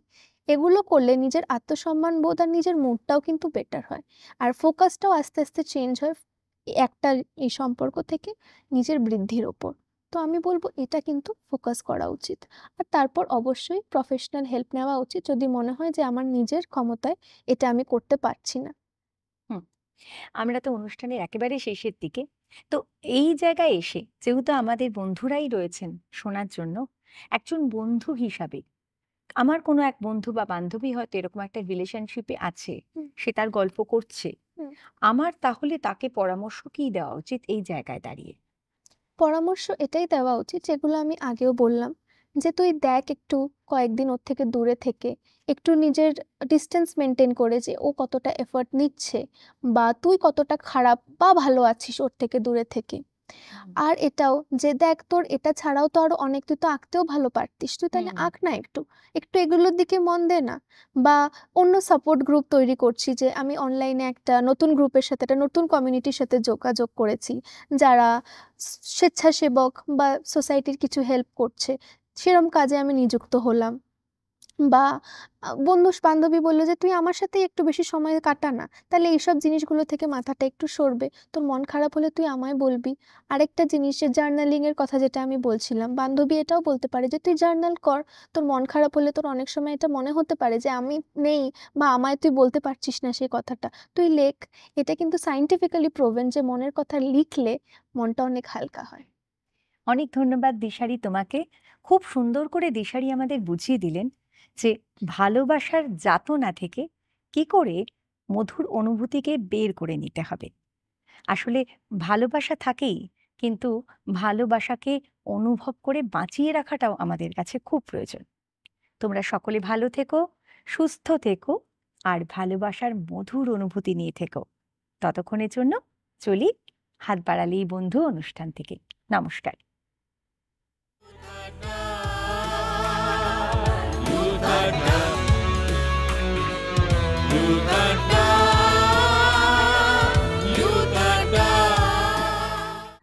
এগুলো করলে নিজের আত্মসম্মান বোধ আর নিজের মুডটাও কিন্তু বেটার হয়, আর ফোকাসটাও আস্তে আস্তে চেঞ্জ হয় একটা এই সম্পর্ক থেকে নিজের বৃদ্ধির ওপর। তো আমি বলবো এটা কিন্তু ফোকাস করা উচিত। আর তারপর অবশ্যই প্রফেশনাল হেল্প নেওয়া উচিত যদি মনে হয় যে আমার নিজের ক্ষমতায় এটা আমি করতে পারছি না। আমরা তো অনুষ্ঠানের একেবারে শেষের দিকে। তো এই জায়গায় এসে যেহেতু আমাদের বন্ধুরাই রয়েছেন শোনার জন্য, একজন বন্ধু হিসাবে আমার কোনো এক বন্ধু বা বান্ধবী হয়তো এরকম একটা রিলেশনশিপে আছে, সে তার গল্প করছে, আমার তাহলে তাকে পরামর্শ কি দেওয়া উচিত এই জায়গায় দাঁড়িয়ে? পরামর্শ এটাই দেওয়া উচিত যেগুলো আমি আগেও বললাম, যে তুই দেখ একটু কয়েকদিন ওর থেকে দূরে থেকে, একটু নিজের ডিস্টেন্স মেনটেন করে, যে ও কতটা এফর্ট নিচ্ছে বা তুই কতটা খারাপ বা ভালো আছিস ওর থেকে দূরে থেকে। আর এটাও যে দেখ তোর এটা ছাড়াও তো আরো অনেক, তুই তো আঁকতেও ভালো পারতিস, তুই তাহলে আঁক না, একটু একটু এগুলোর দিকে মন দে না। বা অন্য সাপোর্ট গ্রুপ তৈরি করছি, যে আমি অনলাইনে একটা নতুন গ্রুপের সাথে, একটা নতুন কমিউনিটির সাথে যোগাযোগ করেছি, যারা স্বেচ্ছাসেবক বা সোসাইটির কিছু হেল্প করছে, সেরম কাজে আমি নিযুক্ত হলাম। বা বন্ধু বান্ধবী বললো যে তুই আমার সাথে একটু বেশি সময় কাটা না, তাহলে এইসব জিনিসগুলো থেকে মাথাটা একটু সরবে, তোর মন খারাপ হলে তুই আমায় বলবি। আরেকটা জিনিস, যে জার্নালিং এর কথা যেটা আমি বলছিলাম, বান্ধবী এটাও বলতে পারে যে তুই জার্নাল কর, তোর মন খারাপ হলে তোর অনেক সময় এটা মনে হতে পারে যে আমি নেই বা আমায় তুই বলতে পারছিস না সেই কথাটা, তুই লেখ। এটা কিন্তু সায়েন্টিফিক্যালি প্রুভেন যে মনের কথা লিখলে মনটা অনেক হালকা হয়। অনেক ধন্যবাদ দিশারি তোমাকে। খুব সুন্দর করে দিশারি আমাদের বুঝিয়ে দিলেন যে ভালোবাসার যাতনা থেকে কি করে মধুর অনুভূতিকে বের করে নিতে হবে। আসলে ভালোবাসা থাকেই, কিন্তু ভালোবাসাকে অনুভব করে বাঁচিয়ে রাখাটাও আমাদের কাছে খুব প্রয়োজন। তোমরা সকলে ভালো থেকো, সুস্থ থেকো, আর ভালোবাসার মধুর অনুভূতি নিয়ে থেকো। ততক্ষণের জন্য চলি হাত বাড়ালেই বন্ধু অনুষ্ঠান থেকে। নমস্কার।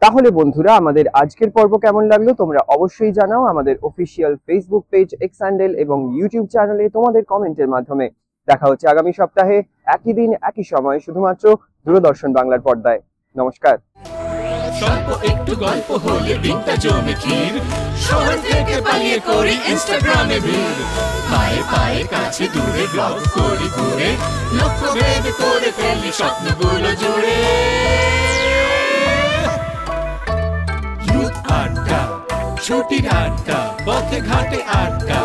তাহলে বন্ধুরা, আমাদের আজকের পর্ব কেমন লাগলো তোমরা অবশ্যই জানাও আমাদের official Facebook page, x handle এবং ইউটিউব চ্যানেলে তোমাদের কমেন্টের মাধ্যমে। দেখা হচ্ছে আগামী সপ্তাহে একই দিন একই সময়, শুধুমাত্র দূরদর্শন বাংলার পর্দায়। নমস্কার। স্বল্প একটু গল্প হলে দিনটা জমে ক্ষীর, শহর থেকে পালিয়ে করি ইনস্টাগ্রামে ভিড়, পায়ে পায়ে কাছে দূরে ব্লগ করি ঘুরে, লক্ষ্য ভেদ করে ফেলি স্বপ্নগুলো জুড়ে। ইউথ আড্ডা, ছুটির আড্ডা, পথে ঘাটে আড্ডা,